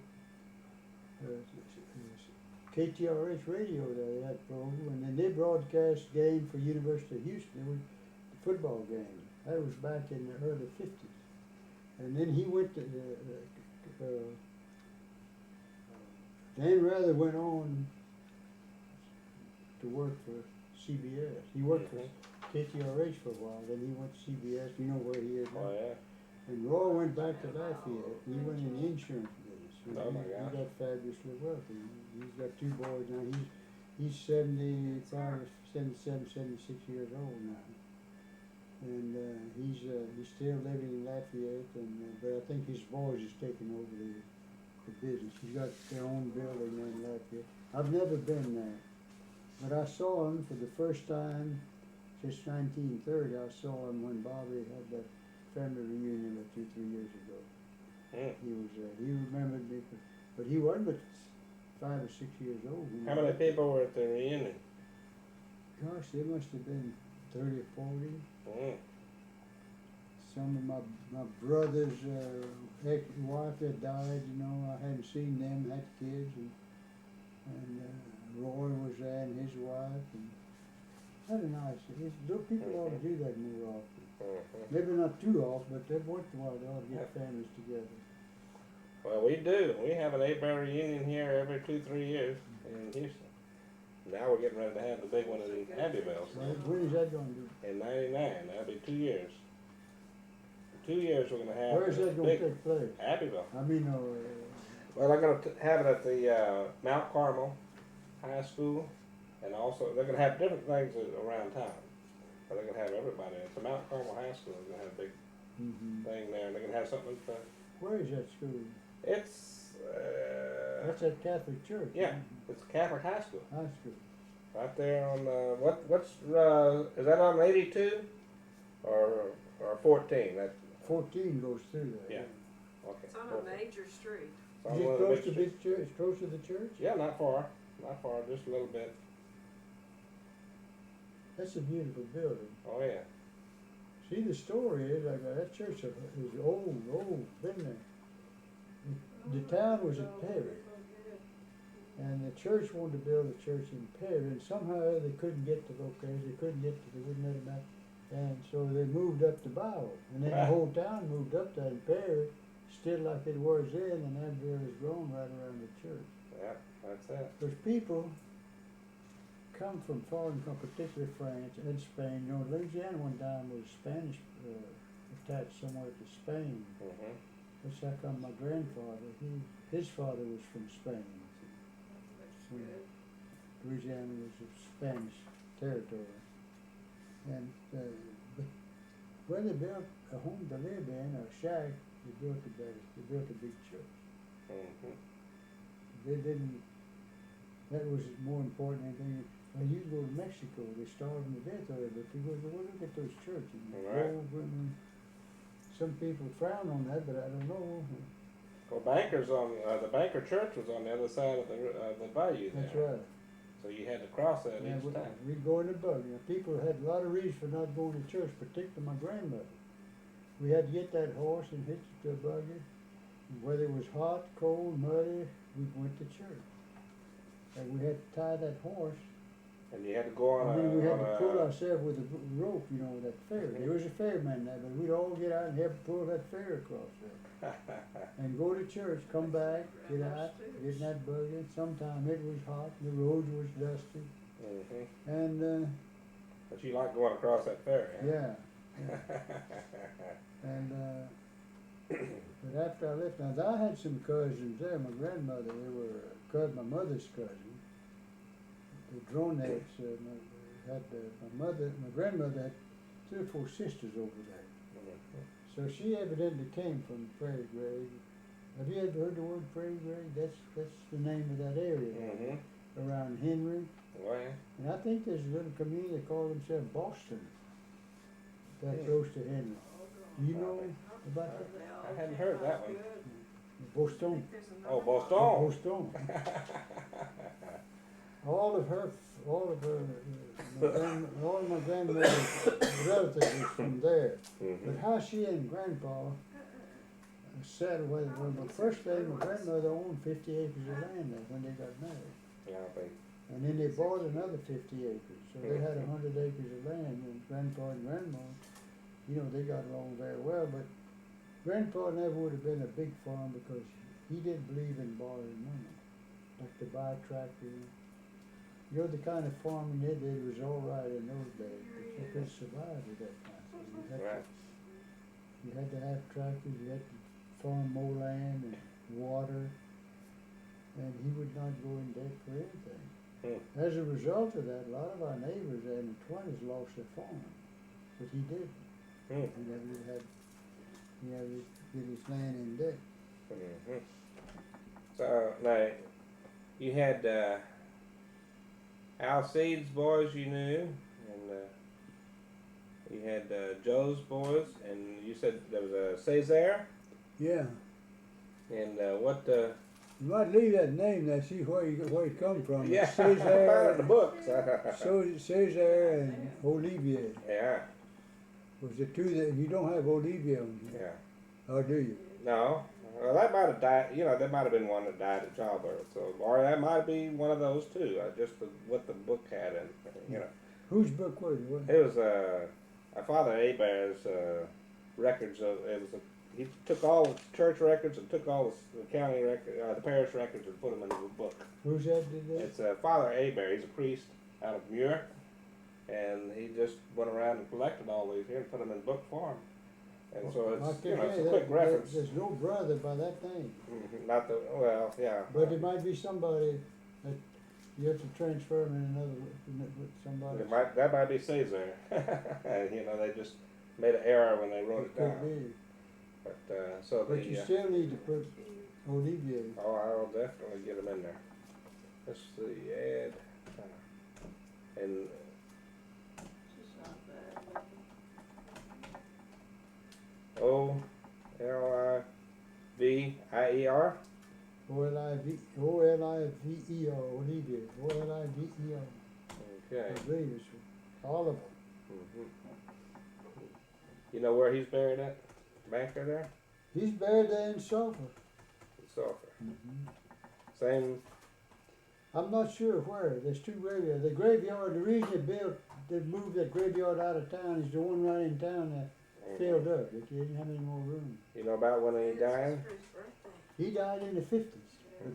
KTRH radio there, that program, and then they broadcast game for University of Houston. It was the football game. That was back in the early 50s. And then he went to, Dan Rather went on to work for CBS. He worked for KTRH for a while, then he went to CBS. You know where he is now. Oh yeah. And Roy went back to Lafayette. He went in the insurance business. Oh, my He gosh. got fabulously wealthy. He's got 2 boys now. He's 75, 77, 76 years old now. And he's still living in Lafayette. But I think his boys is taking over the business. He's got their own building there in Lafayette. I've never been there, but I saw him for the first time since 1930. I saw him when Bobby had that family reunion about 2 or 3 years ago. He remembered me, but he wasn't but 5 or 6 years old. How many people were at the reunion? Gosh, there must have been 30 or 40. Some of my brother's ex-wife that died, you know, I hadn't seen them, had kids, and Roy was there and his wife, and had a nice. Those people ought to do that more often. Maybe not too often, but every once in a while they ought to get families together. Well, we do. We have an Hebert reunion here every 2-3 years in Houston. Now we're getting ready to have the big one in Abbeville. When is that going to be? In '99, that'll be 2 years. 2 years we're going to have. Where is that going to take place? Abbeville. I mean, Well, they're going to have it at the Mount Carmel High School, and also they're going to have different things around town. But they're going to have everybody. It's the Mount Carmel High School. They're going to have a big thing there, and they're going to have something. Where is that school? It's. That's at Catholic Church. Yeah, it's a Catholic high school. High school. Right there on what's is that on 82 or 14? That 14 goes through there. Yeah. Okay. It's on a major street. It's on Is one it of the close big to streets. big church? It's close to the church? Yeah, not far, just a little bit. That's a beautiful building. Oh yeah. See, the story is like that church is old, been there. The town was in Perry, and the church wanted to build a church in Perry, and somehow they couldn't get the location, they wouldn't let them out, and so they moved up to Bible, and then the whole town moved up there, and Perry, still like it was then, and Abbeville has grown right around the church. Yeah, that's it. Because people come from foreign countries, particularly France and Spain. You know, Louisiana one time was Spanish attached somewhere to Spain. That's how come my grandfather, his father was from Spain. Louisiana was a Spanish territory. And but where they built a home to live in, a shack, They built the better. They built a big church. Mm-hmm. They didn't. That was more important than anything. When you go to Mexico, they starve them to death over there. But you go, well, look at those churches. Right. Some people frown on that, but I don't know. Well, the Banker Church was on the other side of the bayou there. That's right. So you had to cross that Yeah, each time. we go in the buggy. Now, people had a lot of reasons for not going to church, particularly my grandmother. We had to get that horse and hitch it to a buggy. Whether it was hot, cold, muddy, we went to church. And we had to tie that horse. And you had to go on And then we had to pull a ourselves with a rope, that ferry. There was a ferryman there, but we'd all get out and help pull that ferry across there. And go to church, come back, get out, get in that buggy. Sometime it was hot, the roads was dusty. Mm-hmm. And, But you like going across that ferry, huh? yeah. And, but after I left, now I had some cousins there. My grandmother, they were my mother's cousin. The Dronets my grandmother had 3 or 4 sisters over there. Mm-hmm. So she evidently came from Prairie Grade. Have you ever heard the word Prairie Grade? That's the name of that area Mm-hmm. around Henry. Oh, yeah. And I think there's a little community that call themselves Boston. That Hmm. close to Henry. Do you know about that? I hadn't heard that one. Boston. Oh, Boston. Boston. all of my grandmother's relatives was from there. Mm-hmm. But how she and Grandpa settled, well, the first thing, my grandmother owned 50 acres of land there when they got married. Yeah, I think. And then they bought another 50 acres. So they had 100 acres of land, and Grandpa and Grandma, they got along very well. But Grandpa never would have been a big farm because he didn't believe in borrowing money, like to buy a tractor. The kind of farming they did was all right in those days, but you couldn't survive with that kind of thing. Right. You had to have tractors, you had to farm more land and water, and he would not go in debt for anything. As a result of that, a lot of our neighbors in the 20s lost their farm, but he didn't. He never get his land in debt. Mm-hmm. So, now, you had Alcide's boys you knew, and you had Joe's boys, and you said there was a Cesar, Yeah. and what? You might leave that name there, see where it come from. Yeah, Cesar, I found it in the books. Cesar and Olivier Yeah, was the two that you don't have Olivier on here. yeah. Or do you? No, well, that might have died. That might have been one that died at childbirth. So, or that might be one of those too. Just what the book had, and Whose book was it? it was our Father Hebert's records of it was. He took all the church records and took all the county records, the parish records, and put them in a book. Who's that did that? It's Father Hebert. He's a priest out of Muir, and he just went around and collected all these here and put them in book form. And so I it's can it's tell a you quick reference. There's no brother by that name. Not the yeah. But it might be somebody that you have to transfer them with somebody. That might be Caesar. They just made an error when they wrote it Could down. be. But You still need to put Olivier. Oh, I'll definitely get them in there. Let's see, add, and Olivier. Olivier. Olivier. Olivier. Okay. I believe it's all of them. Mm-hmm. You know where he's buried at? Banker there? He's buried there in Sulphur. Sulphur. Mm-hmm. Same. I'm not sure where. There's 2 graveyards. The graveyard, the reason they moved that graveyard out of town is the one right in town that filled up. They didn't have any more room. You know about when he died? He died in the 50s.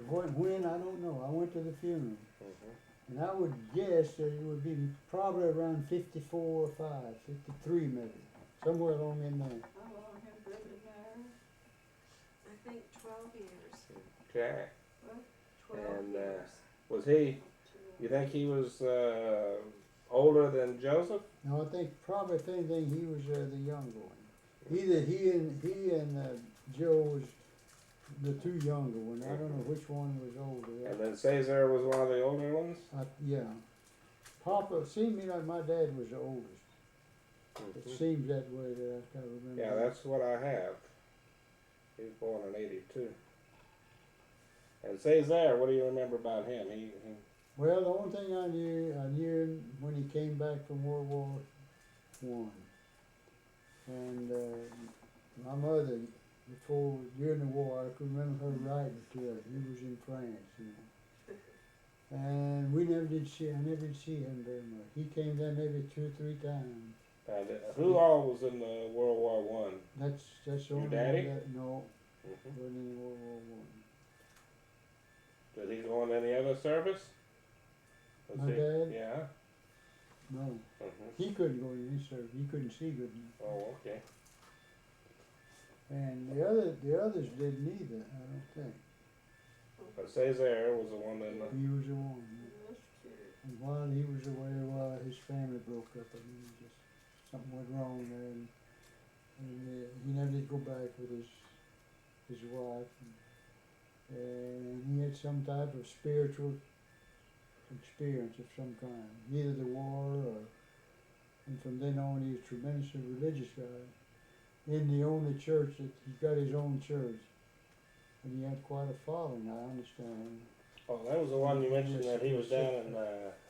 But when, I don't know. I went to the funeral. Mm-hmm. And I would guess that it would be probably around 54 or 5, 53 maybe. Somewhere along in there. How long have they been married? I think 12 years. Okay. What? 12 And years. was he? You think he was older than Joseph? No, I think probably if anything he was the younger one. Either he and Joe was the two younger ones. I don't know which one was older. And then Cesar was one of the older ones? Yeah. Papa seemed to me like my dad was the oldest. It seems that way that I kind of remember. Yeah, that's what I have. He was born in 82. And Cesar, what do you remember about him? Well, the only thing I knew him when he came back from World War One. And my mother, during the war, I could remember her writing to us. He was in France, you know. And I never did see him very much. He came down maybe 2 or 3 times. And who all was in World War One? That's the Your only daddy? one that, no, wasn't in World War One. Did he go in any other service? Was My he? dad? Yeah. No. He couldn't go in his service. He couldn't see good enough. Oh, okay. And the others didn't either, I don't think. But Cesar was the one that. He was the one. That's cute. And while he was away, his family broke up. I mean, just something went wrong there, and he never did go back with his wife. And he had some type of spiritual experience of some kind, either the war and from then on he was a tremendously religious guy. In the only church that he got his own church, and he had quite a following, I understand. Oh, that was the one you mentioned that he was down in.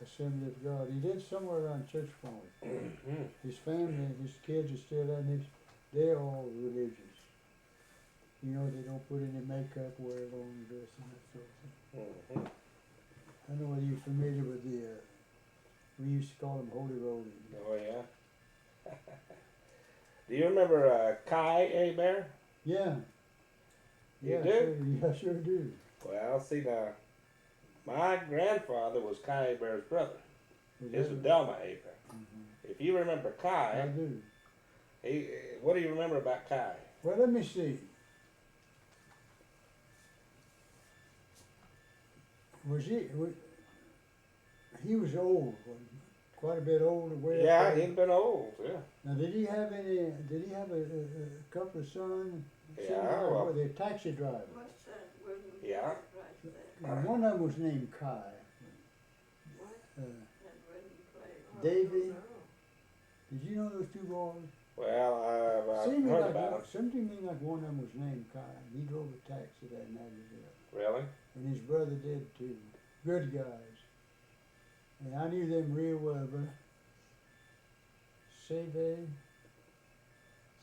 Assembly of God. He did somewhere around Church Point. His family, his kids are still there, and they're all religious. You know, they don't put any makeup, wear long dress, and that sort of thing. I don't know whether you're familiar with we used to call them holy rollers. Oh, yeah. Do you remember Kai Hebert? Yeah. You Yeah, do? Sure, yeah, sure do. Well, see now, my grandfather was Kai Hebert's brother. Was His that- was Delma Hebert. Mhm. If you remember I Kai, do. what do you remember about Kai? Well, let me see. He was old, wasn't he? Quite a bit older. Way Yeah, up there. he'd been old, yeah. Now, did he have a couple of sons? Yeah, well- Were they taxi drivers? What's that wooden Yeah. plate right there? And one of them was named Kai. What? Uh, That wooden plate? Oh, I Davy? don't know. did you know those two boys? Well, I've Seemed heard like about him. something like one of them was named Kai. He drove a taxi that night as well. Really? And his brother did too. Good guys. And I knew them real well, but Seve,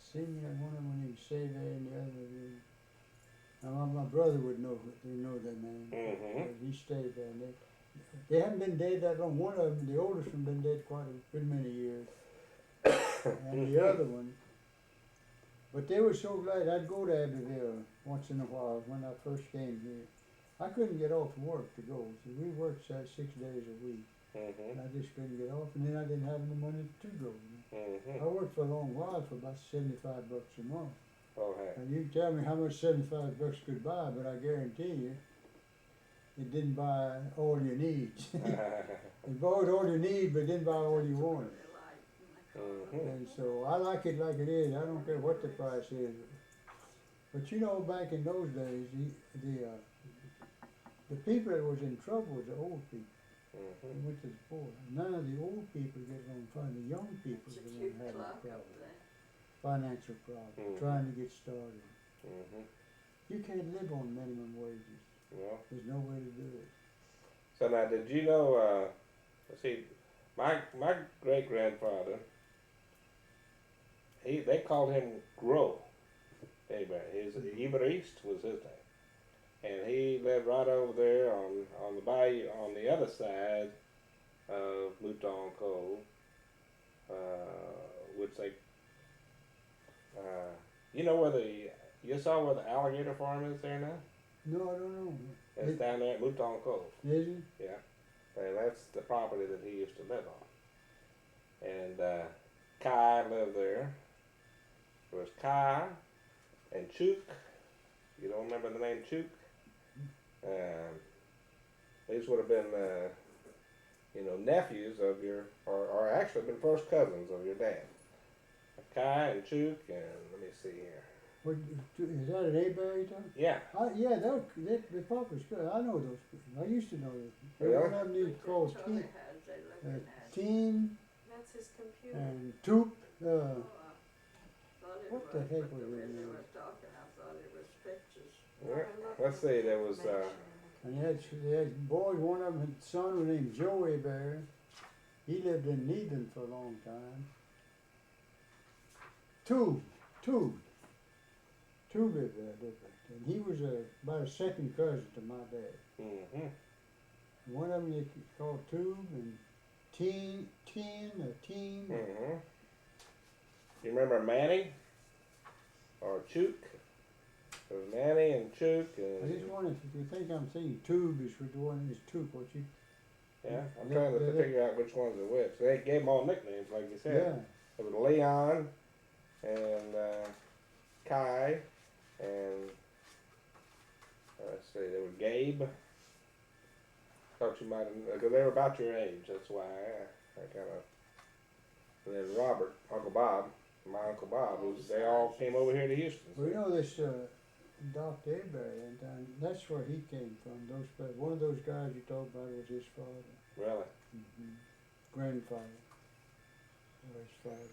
Senior, one of them named Seve, and the other was, now my brother would know their name. Mhm. He stayed there. And they haven't been dead that long. One of them, the oldest one, been dead quite a good many years. And the other one, but they were so glad I'd go to Abbeville once in a while when I first came here. I couldn't get off work to go. So we worked 6 days a week. And I just couldn't get off, and then I didn't have any money to go. I worked for a long while for about $75 a month. Oh, hey. And you can tell me how much $75 could buy, but I guarantee you, it didn't buy all your needs. It bought all you need, but it didn't buy all you wanted. And so I like it like it is. I don't care what the price is. But you know, back in those days, the people that was in trouble was the old people. They went to the poor. None of the old people get along fine. The young people It's a are the cute one having clock problems. over there. Financial problems, trying to get started. You can't live on minimum wages. Well, There's no way to do it. so now, did you know? Let's see, my great grandfather. They called him Gro. Hebert. His Hebert East was his name. And he lived right over there on the bayou on the other side of Mouton Cove, which they, you know you saw where the alligator farm is there now? No, I don't know. It's down there at Mouton Cove. Is it? Yeah, and that's the property that he used to live on. And Kai lived there. There was Kai and Chook. You don't remember the name Chook? These would have been, nephews of your, or actually been first cousins of your dad. Kai and Chook and let me see here. What, is that an A-Bear you talking? Yeah. Yeah, the Papa's good. I know those people. I used to know those people. Really? One of them you call Charlie has, they looking at. Teen That's his computer. and Toop. Oh, I thought it What was, the heck but was the his way they name? were talking, I thought it was pictures. Yeah. Let's see, there was And they had boys, one of them, his son was named Joe A-Bear. He lived in Needham for a long time. Tube lived there. And he was about a second cousin to my dad. mm-hmm. One of them they called Tube and Teen. Mm-hmm. You remember Manny or Chook? It was Manny and Chook I and just wonder if you think I'm thinking Tube is for the one is Tube, what you? yeah. I'm Yeah, trying to yeah, figure out which ones are which. They gave them all nicknames, like you said. Yeah. It was Leon and Kai and let's see, there was Gabe. Thought you might have, because they were about your age. That's why I kind of. And then Robert, Uncle Bob, my Uncle Bob, they all came over here to Houston. Well, you know this Dr. Hebert, and that's where he came from. One of those guys you talked about was his father. Really? Grandfather. Or his father.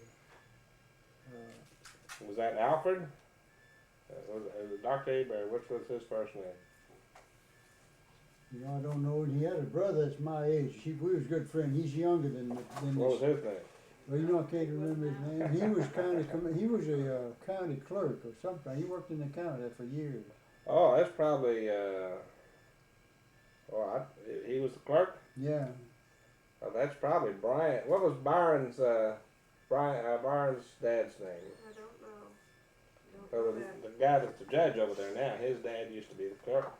Was that Alfred? Dr. Hebert, which was his first name? You know, I don't know. He had a brother that's my age. We was good friends. He's younger than What was this. his name? Well, you know, I can't remember his name. He was he was a county clerk or something. He worked in the county for years. Oh, that's probably, he was the clerk? Yeah. Oh, that's probably Brian. What was Byron's Byron's dad's name? I don't know. So the guy that's the judge over there now, his dad used to be the clerk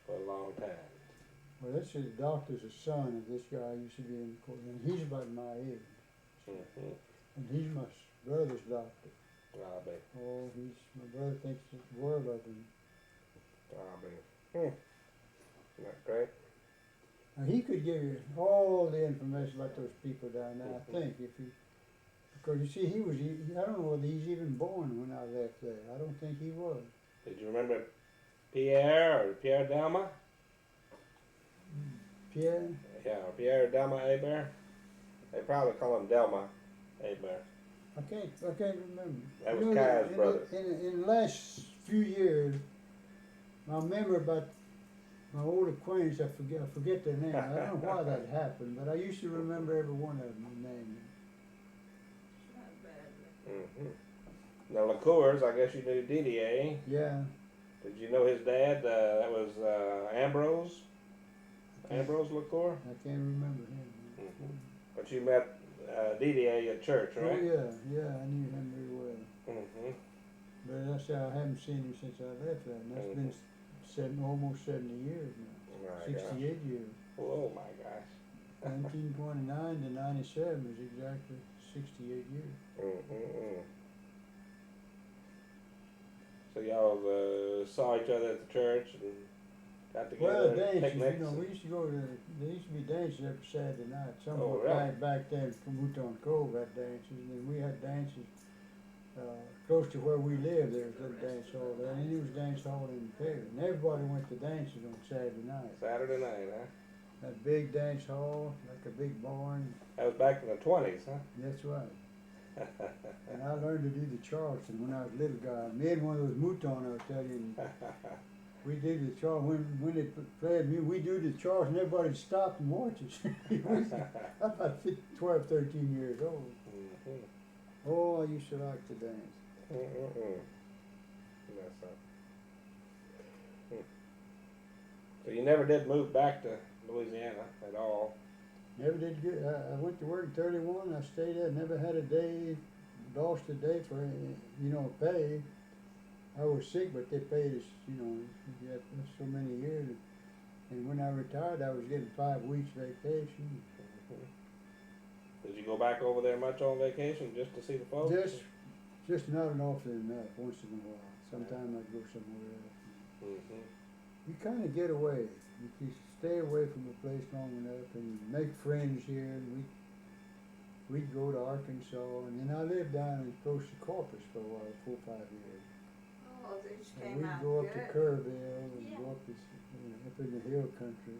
for a long time. Well, this is the doctor's son of this guy used to be in the court, and he's about my age. Mm-hmm. And he's my brother's doctor. I'll be. Oh, my brother thinks the world of him. I'll be. Isn't that great? Now, he could give you all the information about those people down there, I think, because you see, I don't know whether he's even born when I left there. I don't think he was. Did you remember Pierre Delma? Pierre? Yeah, Pierre Delma Hebert. They probably call him Delma Hebert. I can't remember. That was Kai's brother. In the last few years, my memory about my old acquaintance, I forget their name. I don't know why that happened, but I used to remember every one of them, the name. Not badly. Mm-hmm. Now, Liqueurs, I guess you knew Didier. Yeah. Did you know his dad? That was Ambrose Liqueur. I can't remember him. Mm-hmm. But you met Didier at church, right? Oh yeah, I knew him very well. Mm-hmm. But that's how I haven't seen him since I left there, and that's been almost 70 years now. My 68 gosh. years. Oh my gosh. 1929 to 97 is exactly 68 years. Mm-hmm. So y'all saw each other at the church and got together. Well, dances, picnics you know, and- we used to go to, there used to be dances every Saturday night. Some Oh, of really? back then from Mouton Cove had dances, and then we had dances close to where we lived. There was a little dance hall there, and there was dance hall in Perry. And everybody went to dances on Saturday night. Saturday night, huh? That big dance hall, like a big barn. That was back in the 20s, huh? That's right. And I learned to do the Charleston when I was a little guy. Me and one of those Mouton, I was telling you, we did the Charleston. When they played me, we do the Charleston, everybody stopped and watched us. I'm about 12, 13 years old. Mm-hmm. Oh, I used to like to dance. That's So you never did move back to Louisiana at all? Never did good. I went to work in 31. I stayed there. Never had a day, lost a day for, pay. I was sick, but they paid us, you had so many years. And when I retired, I was getting 5 weeks vacation. Did you go back over there much on vacation just to see the folks? Just not often enough, once in a while. Sometimes I'd go somewhere else. Mm-hmm. You kind of get away. You stay away from the place long enough and make friends here. And we'd go to Arkansas, and then I lived down as close to Corpus for a while, 4 or 5 years. Oh, these And came we'd out go up to good. Kerrville and Yeah. go up this, up in the hill country.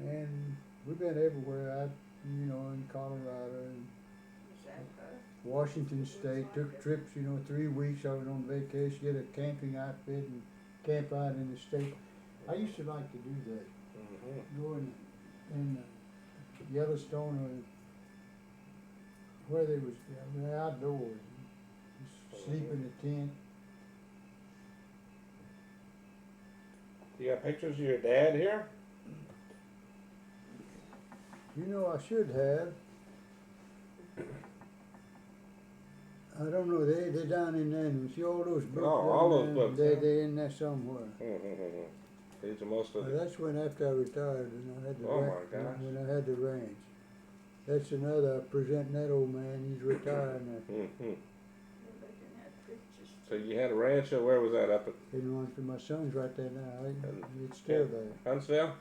And we've been everywhere. In Colorado and Was that Washington State. Took trips, 3 weeks. I was on vacation, get a camping outfit and camp out in the state. I used to like to do that. Mm-hmm. Go in Yellowstone or where they was outdoors. Just sleep in the tent. You got pictures of your dad here? I should have. I don't know. They're down in there. You see all those books? Oh, all down those there? books, They're, huh? they're in there somewhere. Mm-hmm. These are most of Well, the. that's when after I retired and I had the Oh, my gosh. when I had the ranch. That's another presenting that old man. He's retired now. Mm-hmm. looking at pictures? So you had a ranch, where was that, up at Didn't want to. My son's right there now. And- It's still there. Huntsville?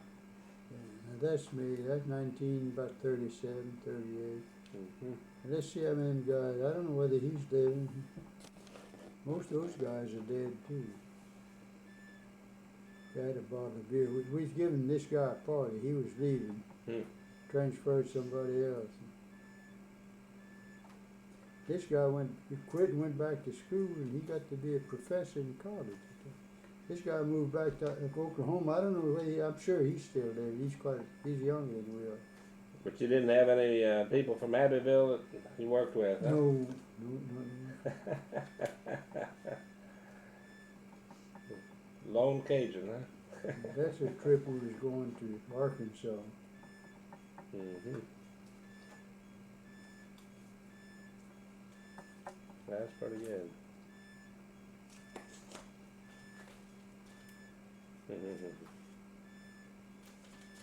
Yeah, now that's me. That's 19, about 37, 38. Mm-hmm. And let's see how many guys. I don't know whether he's dead. Most of those guys are dead too. Guy that bought the beer. We was giving this guy a party. He was leaving. Hmm. Transferred somebody else. This guy quit and went back to school, and he got to be a professor in college. This guy moved back to Oklahoma. I don't know where I'm sure he's still there. He's younger than we are. But you didn't have any people from Abbeville that you worked with, huh? No. Lone Cajun, huh? That's a trip we was going to Arkansas. Mm-hmm. That's pretty good. Mm-hmm.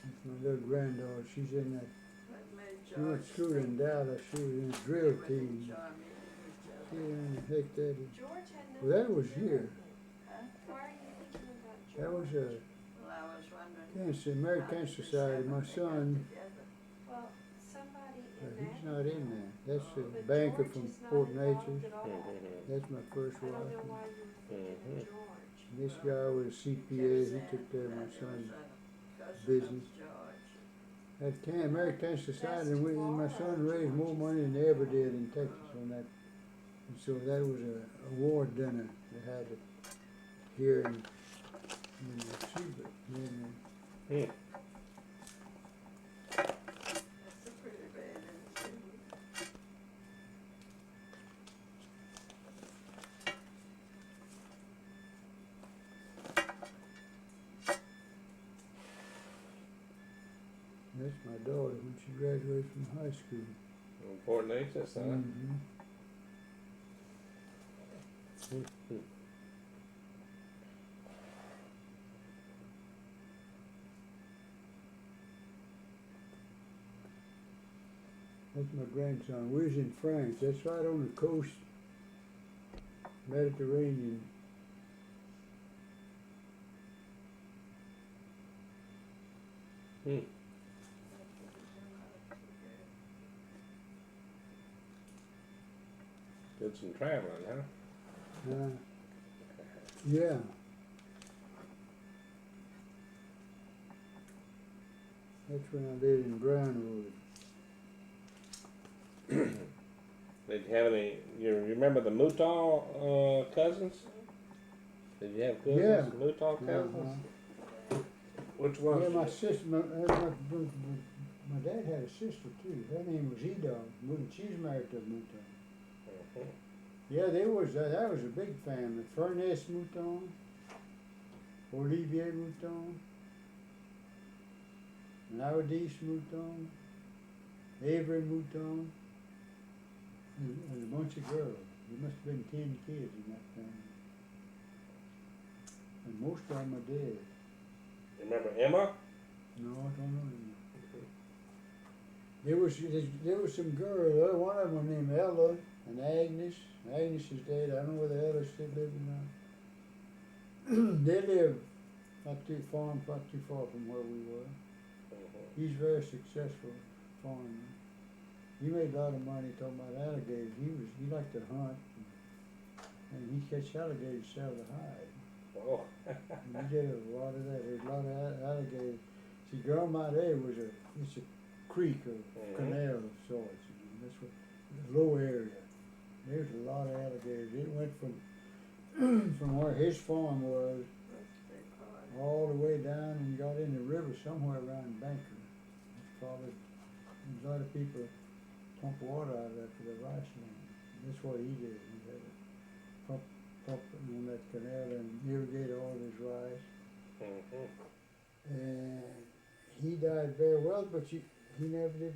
That's my little granddaughter. She's in that. What made She went to school George in think Dallas. She was in the drill he would team. enjoy meeting with Yeah, Joe? and heck, that is. George had Well, that was nothing to do here. with it. Huh? Why are you thinking about George? That was Well, I was wondering. Cancer, American how did Cancer the Society. seven My they got son, together? Well, somebody in he's that. not in there. That's a But banker George from is not Fort involved Natchez. at all. Mm-hmm. That's my first I don't know wife. why you were thinking of George. This guy was a CPA. He took care of my son's business. At American Cancer Society, and my son raised more money than they ever did in Texas on that. And so that was a award dinner they had it here in Hebert. Hmm. That's a pretty bad incident. That's my daughter when she graduated from high school. Fort Natchez, huh? Mm-hmm. That's my grandson. We was in France. That's right on the coast, Mediterranean. Hmm. Did some traveling, huh? Yeah. That's when I lived in Brownwood. Did you have any? You remember the Mouton cousins? Did you have cousins? Yeah. Mouton cousins. Uh-huh. Which one? Yeah, my sister, my dad had a sister too. Her name was Edom. She's married to Mouton. Mhm. Yeah, there was that was a big family. Furness Mouton, Olivier Mouton, Laodice Mouton, Avery Mouton, and a bunch of girls. There must have been 10 kids in that family. And most of them are dead. Remember Emma? No, I don't know them. There was some girls. One of them named Ella and Agnes. Agnes is dead. I don't know whether Ella's still living now. They live not too far from where we were. Mhm. He's very successful farmer. he made a lot of money talking about alligators. He liked to hunt, and he catch alligators, sell the hide. Oh. And he did a lot of that. There's a lot of alligators. See, Grandma there it's a creek or canal of sorts. And that's what the low area. There's a lot of alligators. It went from from where his farm was all the way down and got in the river somewhere around Banker. It's probably there's a lot of people pump water out of that for the rice land. That's what he did. He had to pump on that canal and irrigate all his rice. And he died very well, but he never did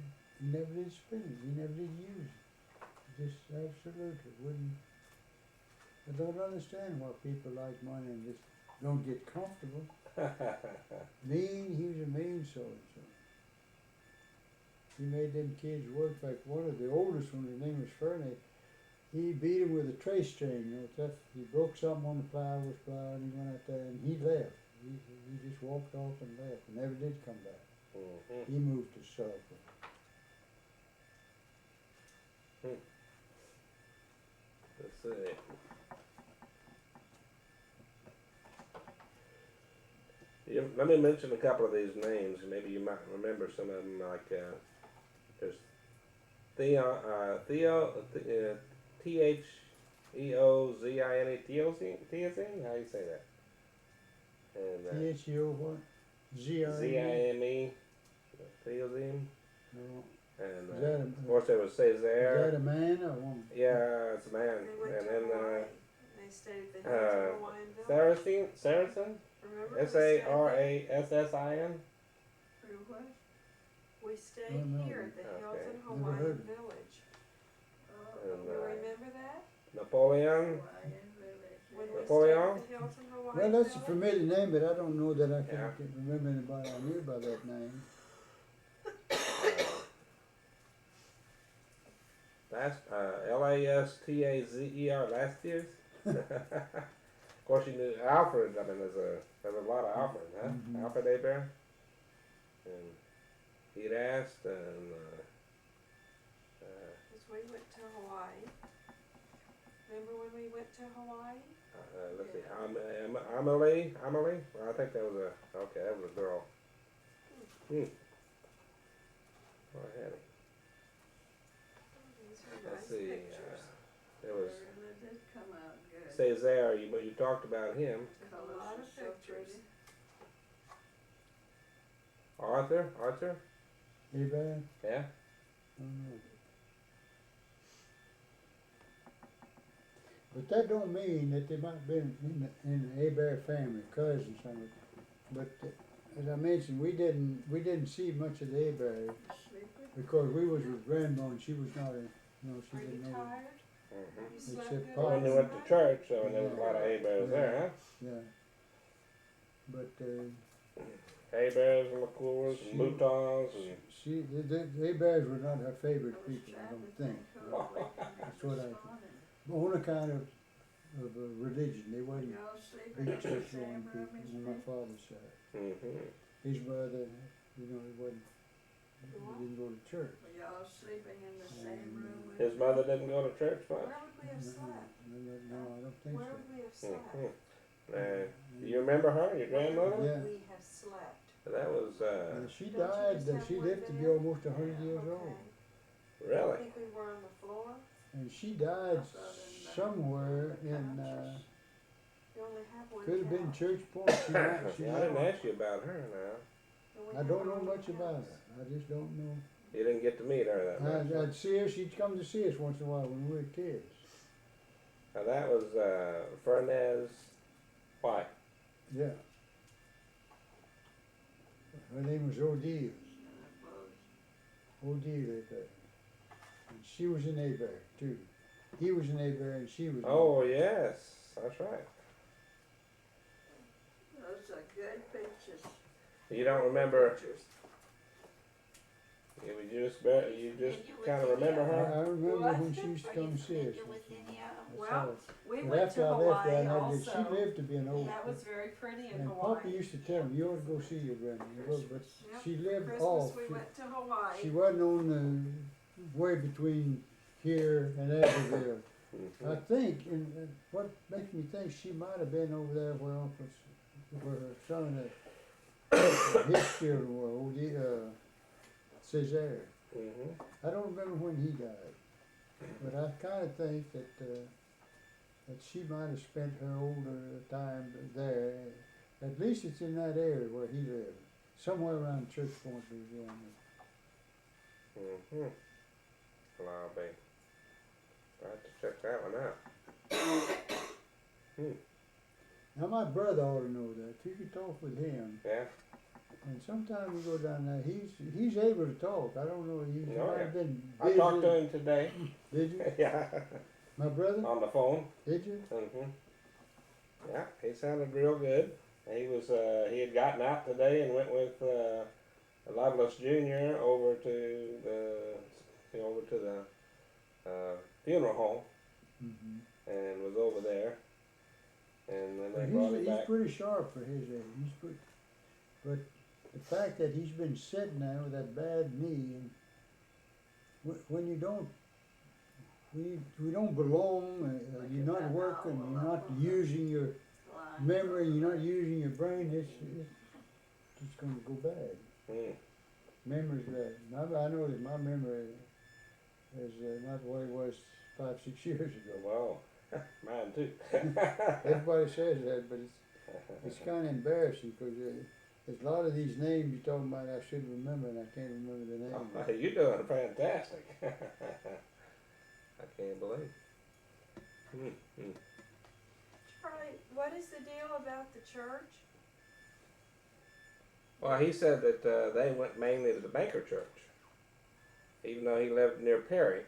spend it. He never did use it. Just absolutely wouldn't. I don't understand why people like money and just don't get comfortable. Mean, he was a mean so-and-so. He made them kids work. Like one of the oldest ones, his name was Fernie, he beat him with a tray string. You know, tough. He broke something on the plow, and he went out there and he left. He just walked off and left and never did come back. He moved to Suffolk. Let's see. Let me mention a couple of these names. Maybe you might remember some of them. Like there's Theozine, Theozine. How do you say that? And Theo what? Zime, Theozine. No. And Is of course there was Cesare. that a man or a woman? Yeah, it's a man. They went And to then Hawaii. They stayed at the Hilton Hawaiian Village. Saracen. Remember? we stayed Sarassin. there? What? We stayed Oh, no. here at the Okay. Hilton Never Hawaiian heard of it. Village. And, You remember that? Napoleon. When we Napoleon? stayed at the Hilton Hawaiian Well, that's a Village? familiar name, but I don't know that I can Yeah. remember anybody I knew by that name. Lastazer. Last year's. Of course, you knew Alfred. I mean, there's a lot of Alfred, huh? Mhm. Alfred Hebert. And he'd asked, and Because we went to Hawaii. Remember when we went to Hawaii? let's see, Amelie. Well, I think that was that was a girl. Oh, Hattie. These are Let's nice see. pictures. There was It did come out good. Cesare. You talked about him. There's a lot of pictures. Arthur. Anybody? Yeah. I don't know. But that don't mean that they might have been in the Hebert family, cousins, something. But as I mentioned, we didn't see much of the Hebert because we was with Grandma and she was not she Are you didn't know. tired? Mm-hmm. You slept Except good Paul. When last you went night? to church, so and there was a lot of Heberts there, huh? Yeah. But Heberts and McCours and Moutons and the Heberts were not her favorite people, I don't think. That's what on account of religion, they wasn't big church going people on my father's side. His brother, he wasn't. He didn't go to church. Were y'all sleeping in the same room with his mother didn't go to church much. Where would we have slept? No, I don't think Where so. would we have slept? Do you remember her, your grandmother? Yeah. Where would we have slept? That was She Don't you died. just have She one lived to be bed? almost 100 years old, I really. think we were on the floor. and she died somewhere in. You only have one Could have been couch. Church Point. She died. See, I didn't ask you about her now. And we I had don't our know own much about house. her. I just don't know. You didn't get to meet her that much. I'd see her. She'd come to see us once in a while when we were kids. Now that was Fernandez White. Yeah. Her name was Odile. Odile lived there. And she was in Hebert too. He was in Hebert and she was in Oh yes, that's right. Those are good pictures. You don't remember? Pictures. You just kind of remember Hebert. her. I remember when she used to come see us. Well, we But went after to I left Hawaii there, also. she lived to be an old. That was very pretty in And Hawaii. Papa used to tell me, you ought to go see your grandma. But Yep. she lived Christmas off. we went to Hawaii. She wasn't on the, way between here and Abbeville. I Mhm. think, and what makes me think she might have been over there where where her son his children were, Cesare. Mhm. I don't remember when he died, but I kind of think that that she might have spent her older time there. At least it's in that area where he lived, somewhere around Church Point, Louisiana. Mhm. Well, I'll be glad to check that one out. Now my brother ought to know that. You could talk with him, Yeah. and sometime we go down there. He's able to talk. I don't know. He Oh, might yeah. have been I busy. talked to him today. Did you? Yeah. My brother? On the phone. Did you? Mhm. Yeah, he sounded real good. He was he had gotten out today and went with Loveless Jr. over to the funeral home Mm-hmm. and was over there. And then they But brought him he's back. pretty sharp for his age. He's pretty, but the fact that he's been sitting there with that bad knee, and when you don't, we don't belong, you're not working, you're not using your memory, you're not using your brain, it's going to go bad. Mm. Memory's bad. I know that my memory is not what it was 5-6 years ago. Well, mine too. Everybody says that, but it's kind of embarrassing because there's a lot of these names you're talking about I should remember, and I can't remember the name. Oh, you're doing fantastic. I can't believe. Mm. Charlie, what is the deal about the church? Well, he said that they went mainly to the Banker Church, even though he lived near Perry.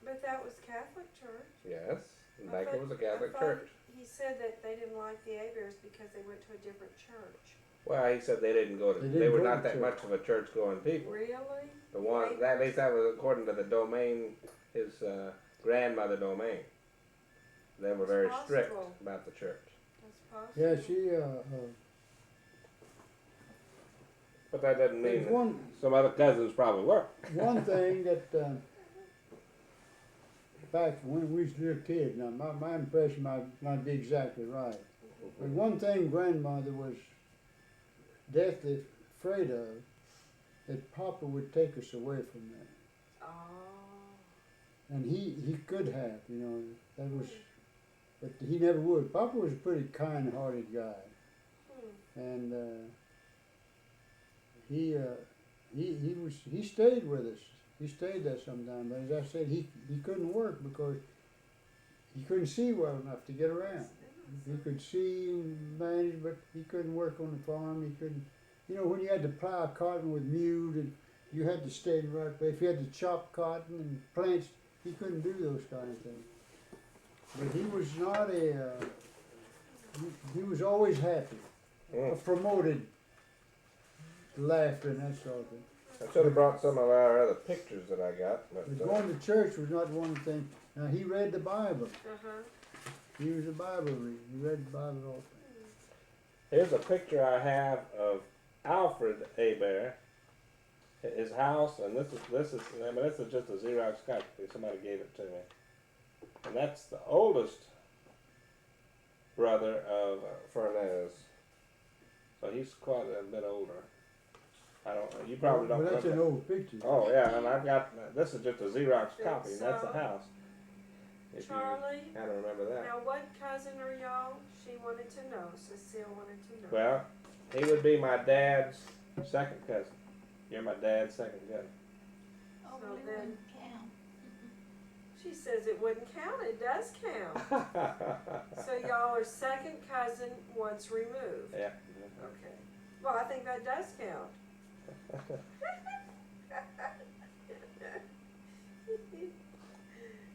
But that was Catholic church. Yes, the I Banker thought- was a Catholic I thought church. He said that they didn't like the Heberts because they went to a different church. Well, he said they didn't go to. They They didn't were go not to that church. much of a church-going people. Really? The one, Heberts? at least that was according to the domain, his grandmother domain. They were very That's strict possible. about the church. That's possible. Yeah, she, But that doesn't mean there's that one, some other cousins probably were. one thing that, back when we was little kids, now my impression might be exactly right. But one thing grandmother was deathly afraid of, that Papa would take us away from that. Oh. And he could have, that was, but he never would. Papa was a pretty kind-hearted guy. Hmm. And he stayed with us. He stayed there sometime, but as I said, he couldn't work because he couldn't see well enough to get around. He could see and manage, but he couldn't work on the farm. He couldn't, when you had to plow cotton with mule, and you had to stay in the right place. If you had to chop cotton and plants, he couldn't do those kind of things. But he was not he was always happy. Promoted laughter and that sort of thing. I should have brought some of our other pictures that I got. But going to church was not one thing. Now he read the Bible. Uh-huh. He was a Bible reader. He read the Bible all the time. Here's a picture I have of Alfred Hebert, his house, and this is just a Xerox copy. Somebody gave it to me, and that's the oldest brother of Fernandez. So he's quite a bit older. I don't know. You probably don't. Well, that's look an at- old picture. Oh yeah, and I've got this is just a Xerox copy, and that's the So, house. If Charlie, you kind of remember that. now what cousin are y'all? She wanted to know. Cecile wanted to know. Well, he would be my dad's second cousin. You're my dad's second cousin. Oh, So well, it then- wouldn't count. She says it wouldn't count. It does count. So y'all are second cousin once removed. Yeah. Okay. Well, I think that does count.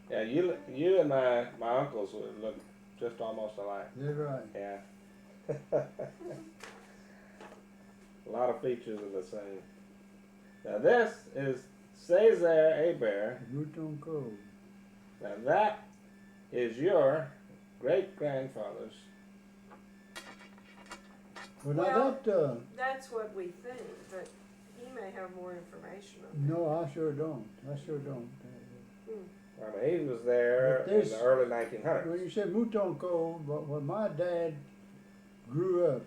Yeah, you and my uncles would look just almost alike. That's right. Yeah. A lot of features are the same. Now this is Cesar Hebert. Mouton Cove. Now that is your great grandfather's. Well, now Well- that, That's what we think, but he may have more information on No, I sure don't. I sure don't. I mean, he was there But in this- the early When 1900s. you said Mouton Cove, but when my dad grew up,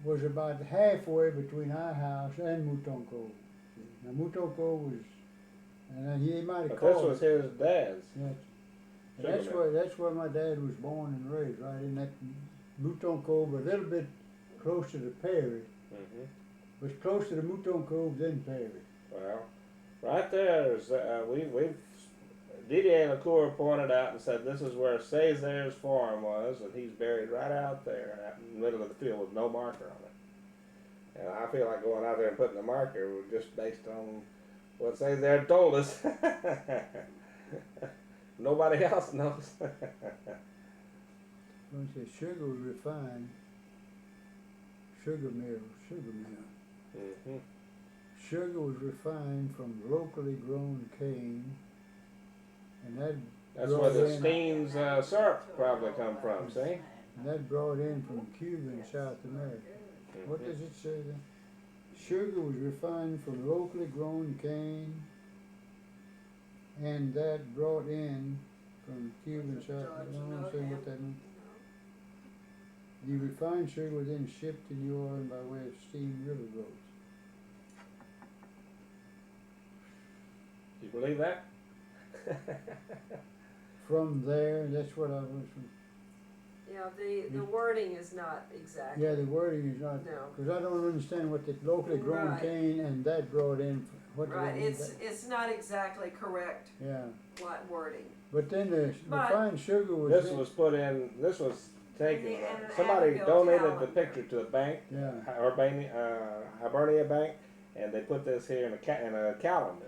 was about halfway between our house and Mouton Cove. Now Mouton Cove was, and then he might have But called this was it. his dad's. That's where my dad was born and raised, right in that Mouton Cove, a little bit closer to Perry. Hmm. Was closer to Mouton Cove than Perry. Well, right there is, we've D.D.A. LaCour pointed out and said this is where César's farm was, and he's buried right out there out in the middle of the field with no marker on it. And I feel like going out there and putting a marker just based on what César told us. Nobody else knows. When it says sugar was refined, sugar mill. Hmm. Sugar was refined from locally grown cane, and That's where the Steen's syrup probably come from, see? that brought in from Cuba and South America. What does it say there? Sugar was refined from locally grown cane, and that brought in from Cuba and South. I don't want to say what that means. The refined sugar was then shipped to New Orleans by way of steam river boats. You believe that? From there, that's what I was from. Yeah, the wording is not exactly. Yeah, the wording is not, No. because I don't understand what the locally grown Right. cane and that brought in, what do Right, they mean it's not exactly correct yeah, wording. but then the But- refined sugar was. This was put in, this was taken, In an somebody Abigail donated the calendar. picture to the bank, Yeah, Hibernia Bank, and they put this here in a calendar.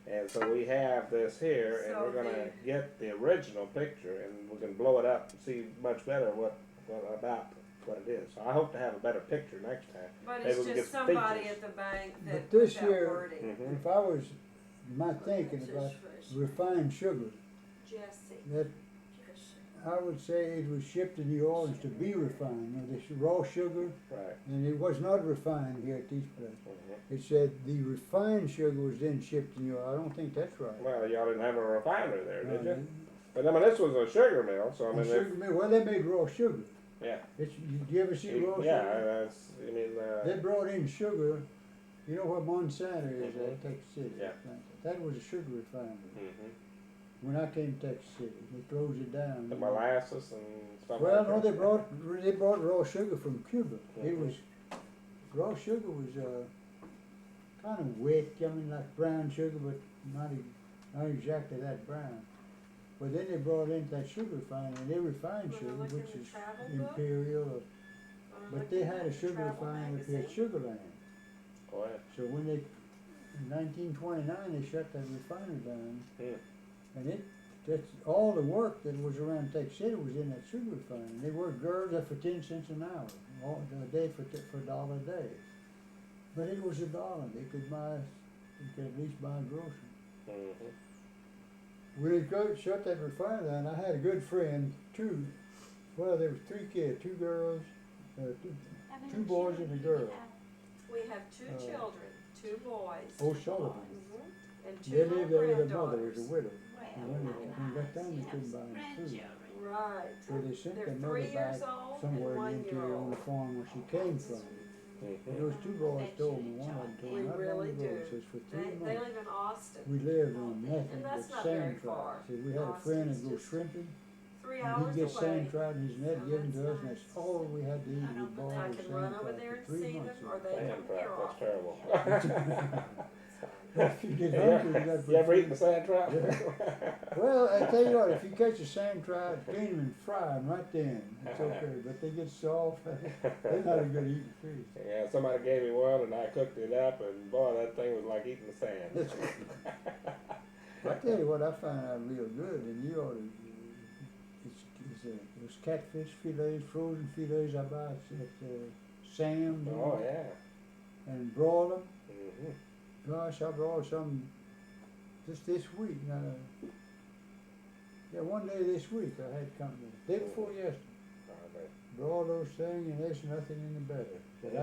And so we have this here, and So we're gonna get the original picture, and we can blow it up and see much better what it is. So I hope to have a better picture next time. But Maybe it's we can just get some somebody features. at the bank But that this put that year- wording. Mhm. if I was, my thinking about refined sugar, Jesse. that I would say it was shipped to New Orleans to be refined, now this raw sugar, Right. and it was not refined here at these places. Mhm. It said the refined sugar was then shipped to New Orleans. I don't think that's right. Well, y'all didn't have a refinery there, did No, you? But I mean, this was a sugar mill, so I And mean, sugar mill, well, they made raw sugar. yeah. You ever see raw Yeah, sugar? that's, I mean, They brought in sugar, you know where Monsanto is Mhm. at Texas City? Yeah. That was a sugar refinery. mhm. When I came to Texas City, they closed it down. The molasses and stuff Well, like no, that. they brought raw sugar from Cuba. It Mhm. was, raw sugar was, kind of wet, I mean, like brown sugar, but not exactly that brown. But then they brought in that sugar refinery, and they refined Wanna sugar, look in which the is travel book? Imperial, Wanna but look they in had the a sugar travel refinery up here at magazine? Sugarland. Oh, yeah. So when they, in 1929, they shut that refinery down, Hmm. and that's all the work that was around Texas City was in that sugar refinery. They worked girls there for 10 cents an hour, all a day for $1 a day. But it was $1. They could at least buy groceries. Mhm. When they shut that refinery down, I had a good friend, there was 3 kids, 2 girls, two boys and a girl. We have two Uh, children, 2 boys. O'Sullivan. Mhm, and 2 They little lived there with their mother, granddaughters. was a widow. And when they got done, they couldn't buy any food. Right. So they sent They're their 3 mother back years old somewhere and in 1 the year interior on old. the farm where she came from. Mhm. Those 2 boys told me, one of them told We me not long really ago, do. it says for 3 They months, live in Austin. we lived on nothing And but that's not very sand far. trout. Said we had a friend Austin's that go just shrimping, 3 and hours he'd get sand away. trout in his net, So give them that's to us, and nice. that's all we had to eat. We bought I those can sand run over trout there for and 3 see them, months. or they Sand come here trap, that's often. terrible. If you get Yeah. hungry, you gotta put You ever food- eaten a sand trap? Well, I tell you what, if you catch a sand trout, clean them and fry them right then. It's okay, but they get soft. They're not a good eating fish. Yeah, somebody gave me one and I cooked it up, and boy, that thing was like eating the sand. I tell you what, I find out real good, and you ought to. Those catfish fillets, frozen fillets I buy at Sam's. Oh, yeah. And broil them. Mhm. Gosh, I broiled some just this week. One day this week I had company. Day before yesterday. I bet. broil those things, and there's nothing any better that I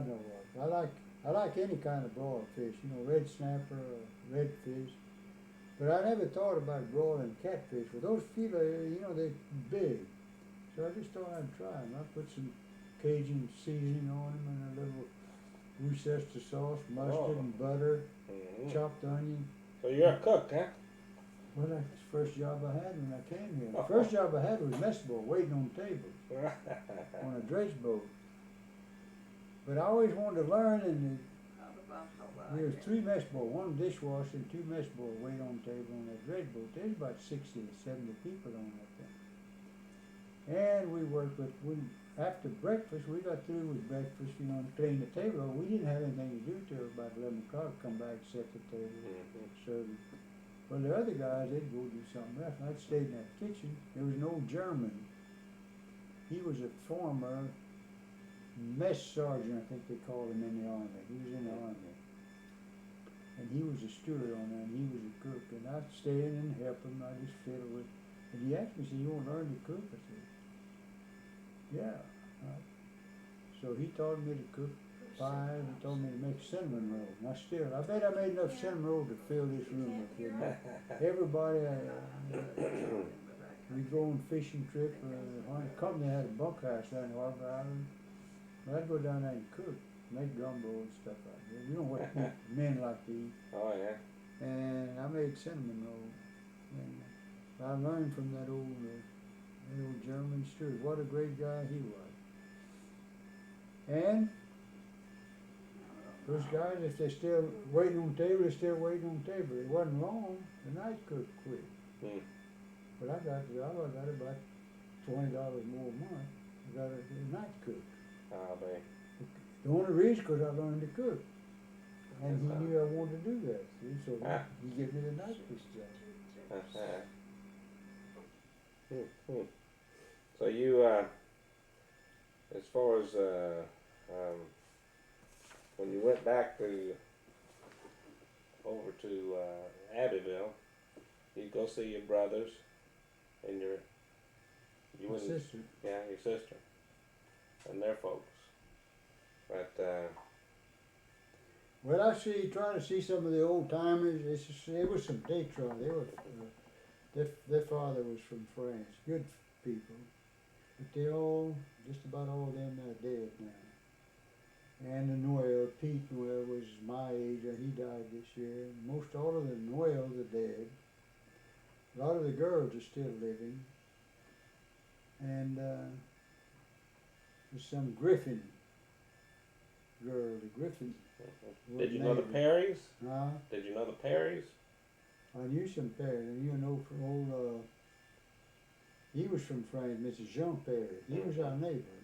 know of. I like any kind of broiled fish, you know, red snapper or redfish. But I never thought about broiling catfish. Well, those fillet, you know, they're big. So I just thought I'd try them. I put some Cajun seasoning on them and a little Worcester sauce, mustard and butter, chopped onion. So you're a cook, huh? Well, that's the first job I had when I came here. The first job I had was mess boy, waiting on tables on a dredge boat. But I always wanted to learn, and How about there was Hawaii? 3 mess boys, 1 dishwasher and 2 mess boys wait on table on that dredge boat. There's about 60 to 70 people on that thing. And we worked with, after breakfast, we got through with breakfast, you know, and cleaned the table. We didn't have anything to do till about 11 o'clock, come back, set the table, serve it. Well, the other guys, they'd go do something else. And I'd stayed in that kitchen. There was an old German. He was a former mess sergeant, I think they called him in the army. He was in the army. And he was a steward on there, and he was a cook. And I'd stay in and help him. I just fiddle with. And he asked me, he said, "You want to learn to cook?" I said, "Yeah." So he taught me to cook pies. He told me to make cinnamon rolls. And I bet I made enough cinnamon rolls to fill this room up here. Everybody, we go on fishing trip. Our company had a bunkhouse down in Harbor Island. But I'd go down there and cook, make gumbo and stuff like that. You know what men like to eat. Oh, yeah. And I made cinnamon rolls. And I learned from that old German steward. What a great guy he was. And those guys, if they're still waiting on table, they're still waiting on table. It wasn't long. The night cook quit. But I got about $20 more a month. I got a night cook. Oh, man. The only reason because I learned to cook. And he knew I wanted to do that. See? So he gave me the night cook job. So you, as far as when you went back over to Abbeville, you'd go see your brothers and My sister. Yeah, your sister and their folks. But Well, I try to see some of the old timers. It was some Detroit. They were, their father was from France. Good people, but just about all of them are dead now. And the Noel, Pete Noel was my age. He died this year. Most all of the Noels are dead. A lot of the girls are still living. And there's some Griffin girl, the Griffin. did you know the Perrys? Huh? Did you know the Perrys? I knew some Perry, and you know from old, he was from France, Mrs. Jean Perry. He was our neighbor,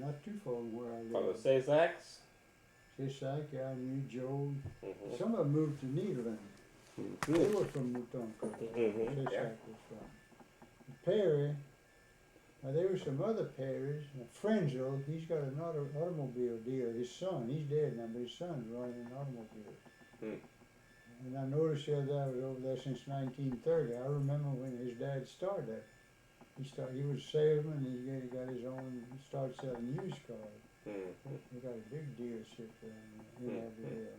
not too far from where I From the live. Cesaks? Sisak, I knew Joe. Some of them moved to Nederland. They were from Mutonka. Sisak Yeah. was from. Perry, there were some other Perrys. Frenzel, he's got an automobile deal. His son, he's dead now, but his son's running an automobile. And I noticed the other day, I was over there since 1930. I remember when his dad started that. He was a salesman, and he got his own, started selling used cars. He got a big dealership in Abbeville.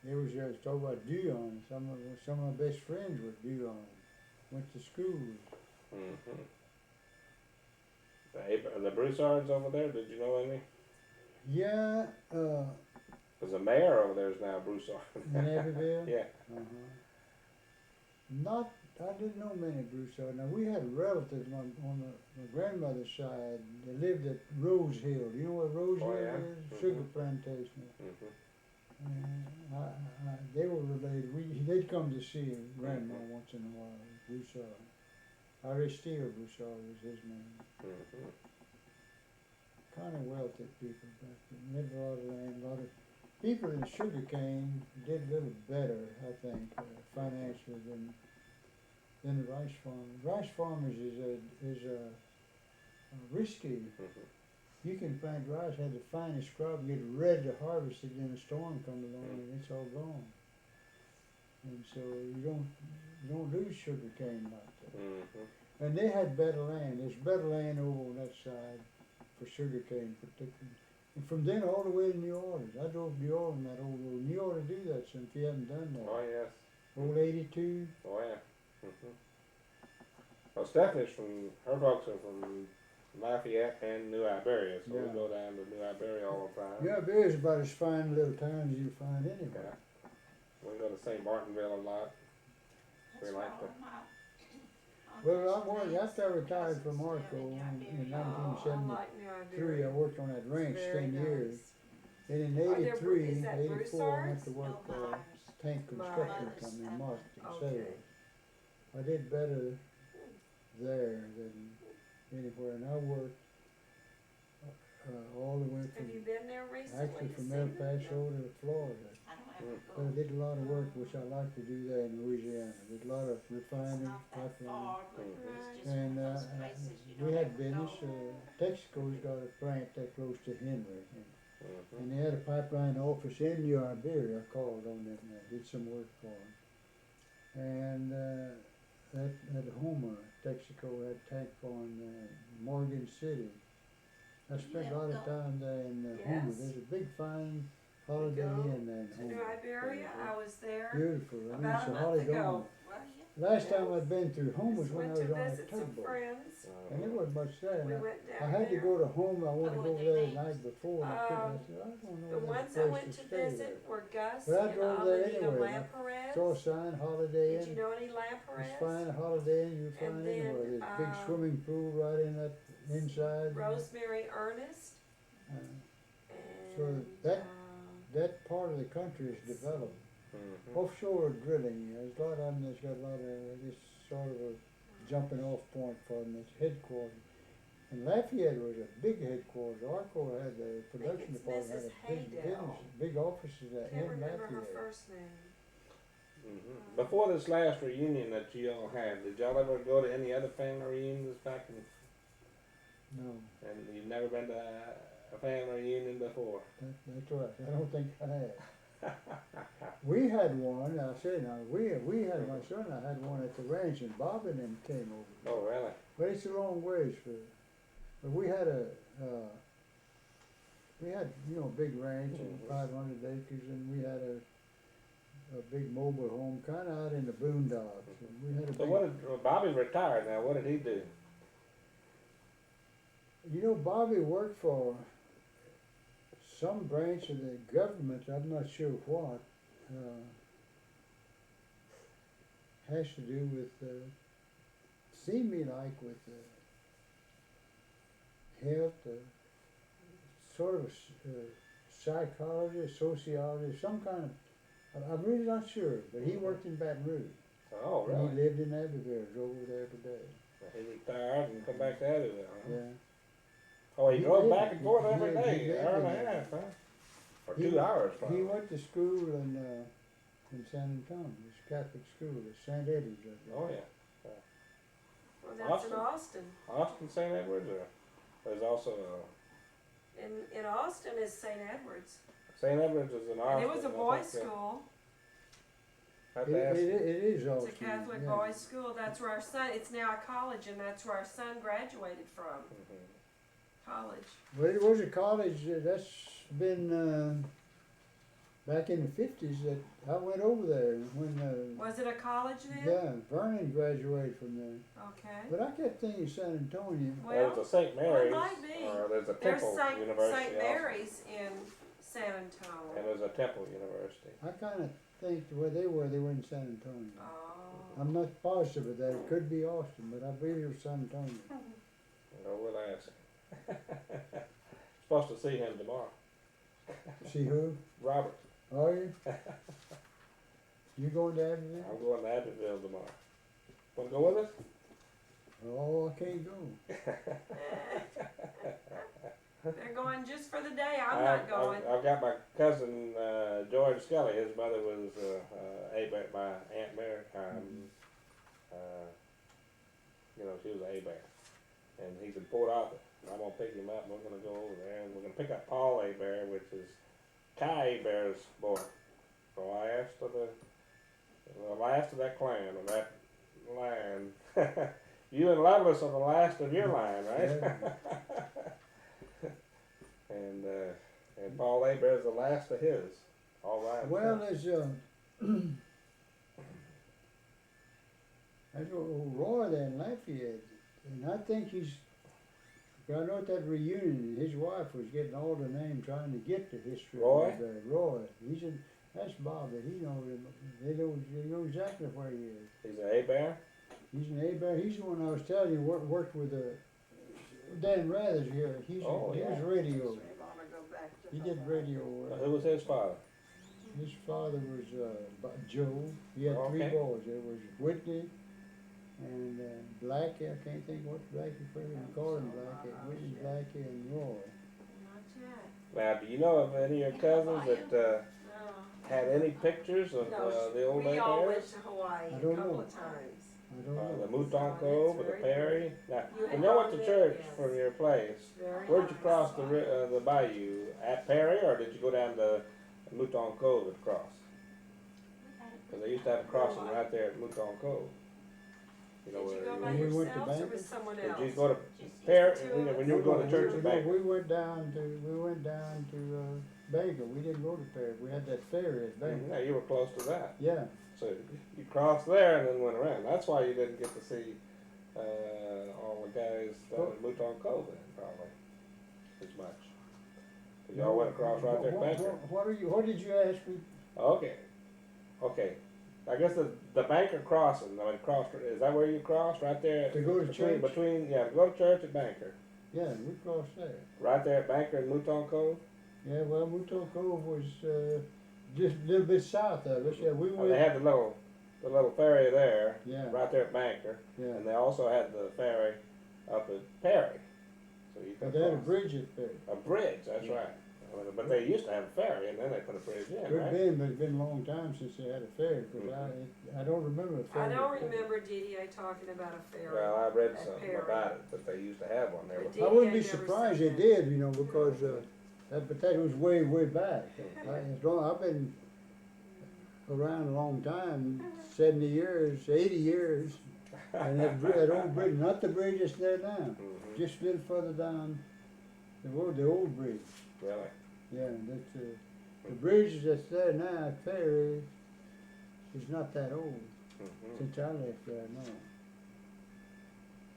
There was talk about Dion. Some of my best friends were Dion. Went to school. The Broussards over there, did you know any? Yeah, Because the mayor over there is now Broussard. in Abbeville. Yeah. I didn't know many Broussard. Now we had relatives on my grandmother's side. They lived at Rose Hill. You know what Rose Hill is? Sugar plantation. They were related. They'd come to see grandma once in a while. Broussard. Aristide Broussard was his name. Kind of wealthy people back then. Lived a lot of land. A lot of people in sugarcane did a little better, I think, financially than the rice farmers. Rice farmers is risky. You can plant rice, have the finest crop, get ready to harvest it, then a storm comes along and it's all gone. And so you don't do sugar cane like that. And they had better land. There's better land over on that side for sugarcane particularly. And from then all the way to New Orleans. I drove New Orleans that old road. You ought to do that since you haven't done that. Oh, yes. Old 82. Oh, yeah. Mm-hmm. Well, Stephanie's from, her folks are from Lafayette and New Iberia, so Yeah. we go down to New Iberia all the time. Yeah, Beer's about as fine a little town as you find anywhere. Yeah. We go to St. Martinville a lot. We like to. Well, I worked after I retired from Arco in Oh, I 1973. like New I Iberia. worked on that It's ranch very 10 years. nice. And in Are there 83, is that 84, I Broussards? went to work for Tank Construction Myers. Company in Marketing Okay. Sales. I did better there than anywhere, and I worked all the way Have you from, been there recently? actually to from see El them? Paso to Florida. But I did a lot of work, which I like to do there in Louisiana. Did a lot of refining, pipeline. And we had business. Texaco's got a plant that close to Henry. And they had a pipeline office in New Iberia. I called on them and I did some work for them. And at Homer, Texaco had tank on Morgan City. I spent a lot of time there in Homer. Yes. There's a big fine Holiday go Inn there in To New Homer. Iberia, I was there Beautiful. I mean, about it's a a month Holly ago. Gone. Last time I'd been through Homer was Just when I went was to on visit a some tugboat. friends. And there wasn't much there. We And went I down had to there. go to Homer. I wanted to go there the night before. And I couldn't. I said, I don't know. The if ones there's I a place went to stay there. visit were Gus But I and drove there Amelina anyway, and I Lamperez. Saw a sign, Holiday Did you Inn. know any It's Lamperez? fine, a Holiday Inn. You find And then, anywhere. There's a big swimming pool right in that inside. Rosemary Ernest. Uh, And, So that part of the country is developed. Offshore drilling, there's a lot of them that's got a lot of this sort of a jumping off point for them, it's headquarters. And Lafayette was a big headquarters. Arco had the production it's department, had Mrs. a big Haydell. business, big offices I in can't remember her Lafayette. first name. Before this last reunion that you all had, did y'all ever go to any other family reunions back in? No, And you've never been to a family reunion before? that's right, I don't think I had. We had one, I said, now, we had, my son and I had one at the ranch and Bob and them came over. Oh, really? But it's a long ways but we had you know, a big ranch and 500 acres, and we had a big mobile home kind of out in the boondocks. And we had a So big, what did, well, Bobby retired now, what did he do? you know, Bobby worked for some branch of the government, I'm not sure what, has to do with, seemed me like with health, sort of psychology, sociology, some kind of, I'm really not sure, but he worked in Baton Rouge. Oh, And really? he lived in Abbeville, drove over there every day. He retired and come back to Abbeville, huh? Yeah. Oh, he He drove lived- back and forth he every lived- day, he lived hour and in a there. half, huh? Or He- 2 hours He probably. went to school in San Antonio, it's a Catholic school, at St. Eddie's. I think. Oh, yeah. Well, that's in Austin. Austin St. Edwards, or there's also In Austin is St. Edward's. St. Edwards is in Austin. And it was a I boys' think, school. I have It to ask- is It's Austin. a Catholic yeah. boys' school. That's where our son, it's now a college, and that's where our son graduated from. College. Well, it was a college, that's been, back in the 50s that I went over there when, Was it a college then? yeah, Vernon graduated from there. Okay. But I kept thinking San Antonio. There's Well, a St. Mary's, might be. or there's a there's Temple St. University. St. also, Mary's in San And Antonio. there's a Temple University. I kind of think the way they were in San Antonio. Oh. I'm not positive of that. It could be Austin, but I believe it was San Antonio. No, we'll ask. Supposed to see him tomorrow. See who? Robert. Are you? You going to Abbeville? I'm going to Abbeville tomorrow. Want to go with us? Oh, I can't go. They're going just for the day. I'm not going. I've got my cousin George Scully. His mother was Hebert, my Aunt Mary. You know, she was an Hebert. And he's in Port Arthur. I'm going to pick him up. We're going to go over there. And we're going to pick up Paul Hebert, which is Kai Hebert's boy. So I asked for the last of that clan, of that line. You and Lovelace are the last of your line, right? Yeah. and Paul Aber is the last of his. All right. Well, there's old Roy there in Lafayette, and I think I know at that reunion, his wife was getting all the names trying to get the history Roy? of Roy. He said, that's Bobby, he knows him. They know exactly where he is. He's an A-Bear? He's an A-Bear. He's the one I was telling you worked with Dan Rathers here. He was radio. So you wanna go back to He the did line. radio work. Who was his father? His father was Joe. He had three Okay. boys. There was Whitney and Blackie. I can't think what Blackie first. We called him Blackie. Whitney, Blackie, and Roy. Not yet. Now, do you know of any of your cousins that No. had any pictures of No, the old we all went A-Bears? to Hawaii I a don't couple know. of times. I don't know. The Mouton So Cove it's or the very Perry? Now, You when had y'all went to gone church there, yes. from your place, Very where'd you nice. cross the bayou? At Perry, or did you go down to Mouton Cove and cross? Because they used to have a crossing right there at Mouton Cove. You know Did you go where by When we went to yourselves or Banker? with someone Did else? you go to Just Perry the two of when us? you were going to church at Banker? We went down to Baker. We didn't go to Perry. We had that ferry at Baker. Yeah, you were close to that. Yeah. So you crossed there and then went around. That's why you didn't get to see all the guys down at Mouton Cove then, probably, as much. 'Cause y'all went across right there at Banker. What did you ask me? Okay. I guess the Banker crossing, I mean, is that where you crossed? Right there? To go to church? To go to church at Banker. Yeah, we crossed there. Right there at Banker and Mouton Cove? Yeah, well, Mouton Cove was just a little bit south of us. Yeah, we And went. they had the little ferry there, Yeah, right there at Banker. yeah. And they also had the ferry up at Perry. So you But could they had a cross. bridge at Perry. A bridge, that's right. But they used to have a ferry, and then they put a bridge in, Could right? been, but it's been a long time since they had a ferry. Cause I don't remember a I ferry. don't remember DDA talking about a ferry. Well, I read At something Perry. about it, that they used to have one there. But I wouldn't be DDA never surprised they said did, because but that was way back. I've been around a long time, 70 years, 80 years, and that old bridge, not the bridge that's there now, Mhm. just a little further down the old bridge. Really? Yeah, that's the bridge that's there now at Perry is not that old Mhm. since I left there now.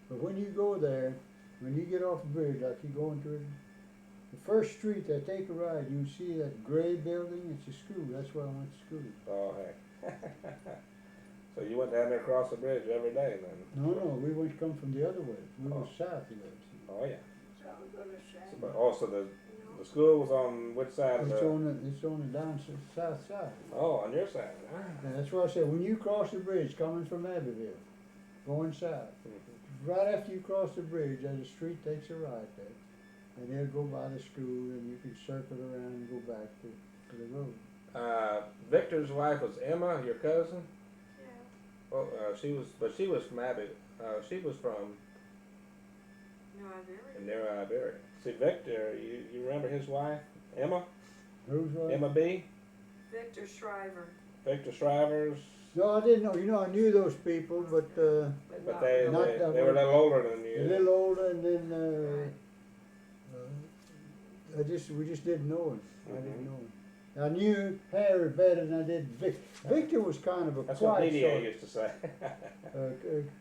But when you go there, when you get off the bridge, like you go into the first street that take a ride, you see that gray building. It's a school. That's where I went to school. Oh, heck. So you went down there across the bridge every day then? No, we went to come from the other way. We were south of it. Oh, yeah. So go to Shannon. But also the school was on which side of It's the? on the down south side. Oh, on your side. Ah. And that's why I said when you cross the bridge coming from Abbeville, going south, Mhm. right after you cross the bridge, there's a street takes a right there, and they'll go by the school, and you can circle around and go back to the road. Victor's wife was Emma, your cousin. Yeah. Well, she was from Abbey. She was from No, I very. near Iberia. See, Victor, you remember his wife, Emma? Who's right? Emma B. Victor Shriver. Victor Shriver's. No, I didn't know. I knew those people, but But not they really. Not they, that they were a little older than a you. little older, and then Right. we just didn't know him. I Mhm. didn't know him. I knew Harry better than I did Vic. Victor was kind of a That's what quiet DDA used to say.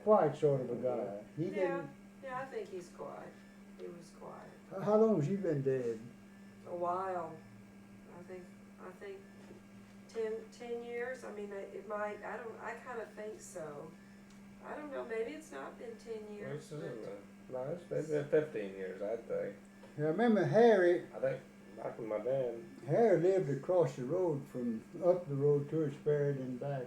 quiet sort of a guy. He Yeah, didn't. yeah, I think he's quiet. He was quiet. How long has he been dead? A while. I think 10 years. I mean, it might. I kind of think so. I don't know. Maybe it's not been 10 years. It's, But no, it's been 15 years, I'd think. I remember Harry. I think back when my dad. Harry lived across the road from up the road towards Ferret and back.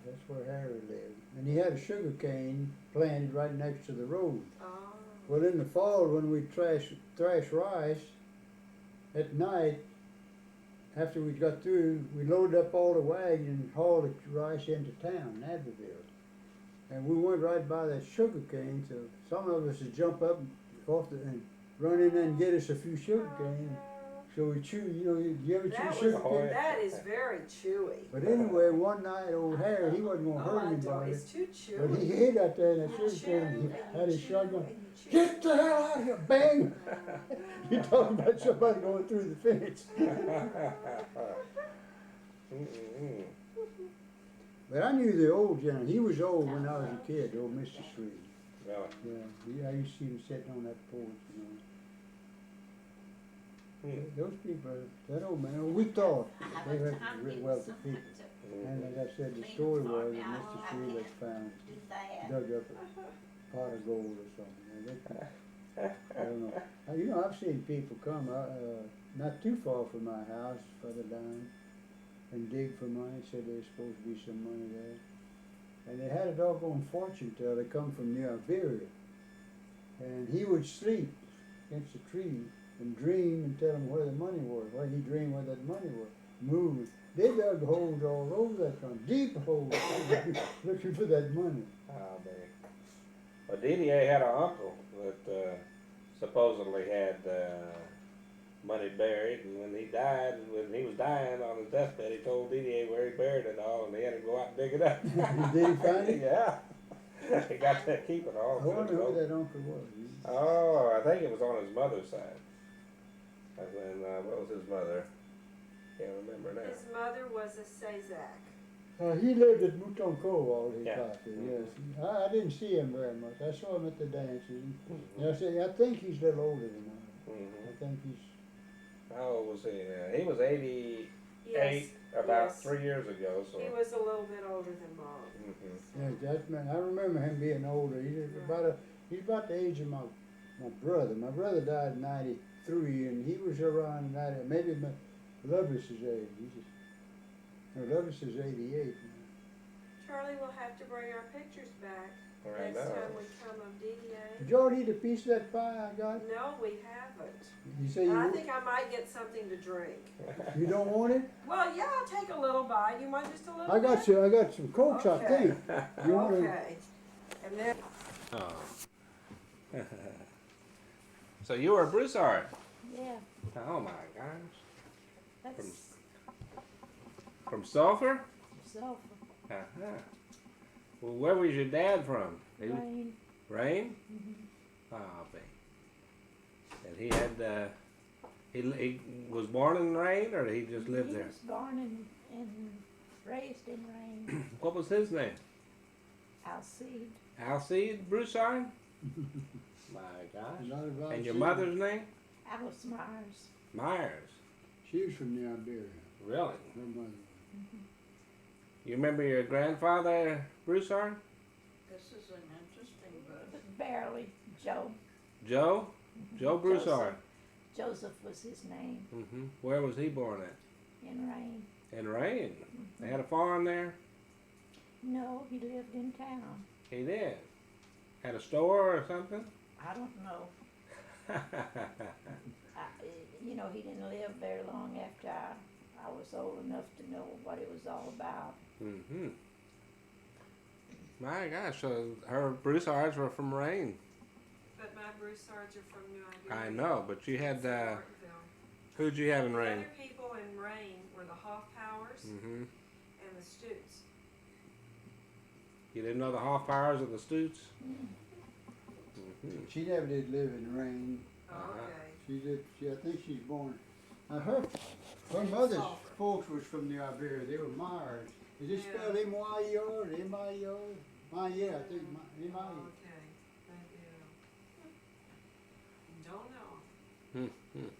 That's where Harry lived, and he had a sugar cane planted right next to the road. oh, Well, in the fall, when we thrash rice at night, after we got through, we loaded up all the wagons and hauled the rice into town, Abbeville. And we went right by that sugar cane, so some of us would jump up off and run in and get us a few sugar canes, So we chew, you ever chew That sugar Oh, cane? yeah. that is very chewy. But anyway, one night old Harry, he wasn't gonna Oh, hurt I don't, anybody. it's too But he chewy. hid out there in that You sugar chew cane, and he you had his chew shotgun. and you chew. Get the hell out of here, bang! You talking about somebody going through the fence. Mm-mm. But I knew the old gentleman, he was old when I was a kid, old Mr. Sweet. Really? Yeah, I used to see him sitting on that porch, Those people, that old man, we thought they were real wealthy people. And like I said, the story was that Mr. Sweet had found, dug up a pot of gold or something. I don't know. I've seen people come, not too far from my house, further down, and dig for money, said there's supposed to be some money there. And they had a doggone fortune teller that come from New Iberia. And he would sleep against a tree and dream and tell him where the money was. Well, he dreamed where that money was. Moved. They dug holes all over that country, deep holes, looking for that money. Oh, man. Well, DDA had an uncle that supposedly had money buried, and when he was dying on his deathbed, he told DDA where he buried it all, and he had to go out and dig it up. Did he find it? Yeah. He got to keep it all. I wonder who that uncle was. Oh, I think it was on his mother's side. And then, what was his mother? Can't remember now. His mother was a Sazak. He lived at Mouton Cove all his Yeah. life, yes. I didn't see him very much. I saw him at the dances. I think he's a little older than I. Mm-hmm. I think he's. How old was he? He was 88 Yes, about yes. 3 years ago. So. He was a little bit older than Mom. Mm-hmm. Yeah, that man. I remember him being older. He's about the age of my brother. My brother died in '93, and he was around 90. Maybe Lovelace's age. Lovelace is 88. Charlie will have to bring our pictures back I next know. time we come of DDA. Did y'all eat a piece of that pie I got? No, we haven't. You say I you, think I might get something to drink. you don't want it? Well, yeah, I'll take a little bite. You want just a little I got bit? some. I got some Cokes, I Okay. think. You want to? Okay. And then, Oh. So you were a Broussard? Yeah, Oh my gosh. that's From Sulphur? sulfur, Uh-huh. Well, where was your dad from? rain. Rain? Mhm. Oh, baby. And he had, he was born in Rain, or he just lived He there? was born and raised in Rain. What was his name? Alcide. Alcide Broussard? My gosh. A lot of And your Alcide. mother's name? Alice Myers. Myers. She was from New Iberia. Really? Her mother. You remember your grandfather, Broussard? This is an interesting book. But barely. Joe. Joe? Joe Broussard. Joseph was his name Mm-hmm. Where was he born at? in Rain. In Rain. They had a farm there? No, he lived in town. He did. Had a store or something? I don't know. He didn't live very long after I was old enough to know what it was all about. Mm-hmm. My gosh, so her Broussards were from Rain. but my Broussards are from New Iberia. I know, but you had, Martville. who'd you have in The Rain? other people in Rain were the Hoffpowers Mm-hmm. and the Stutes. You didn't know the Hoffpowers or the Stutes? Mm. Mm-hmm. She never did live in Rain. Oh, Uh-huh. okay. I think she's born. Her mother's folks was from New Iberia. They were Myers. Is it Yeah. spelled M-Y-E-R or M-I-E-R? Yeah, I think Oh, M-I-E. okay. Don't know. Mm-hmm.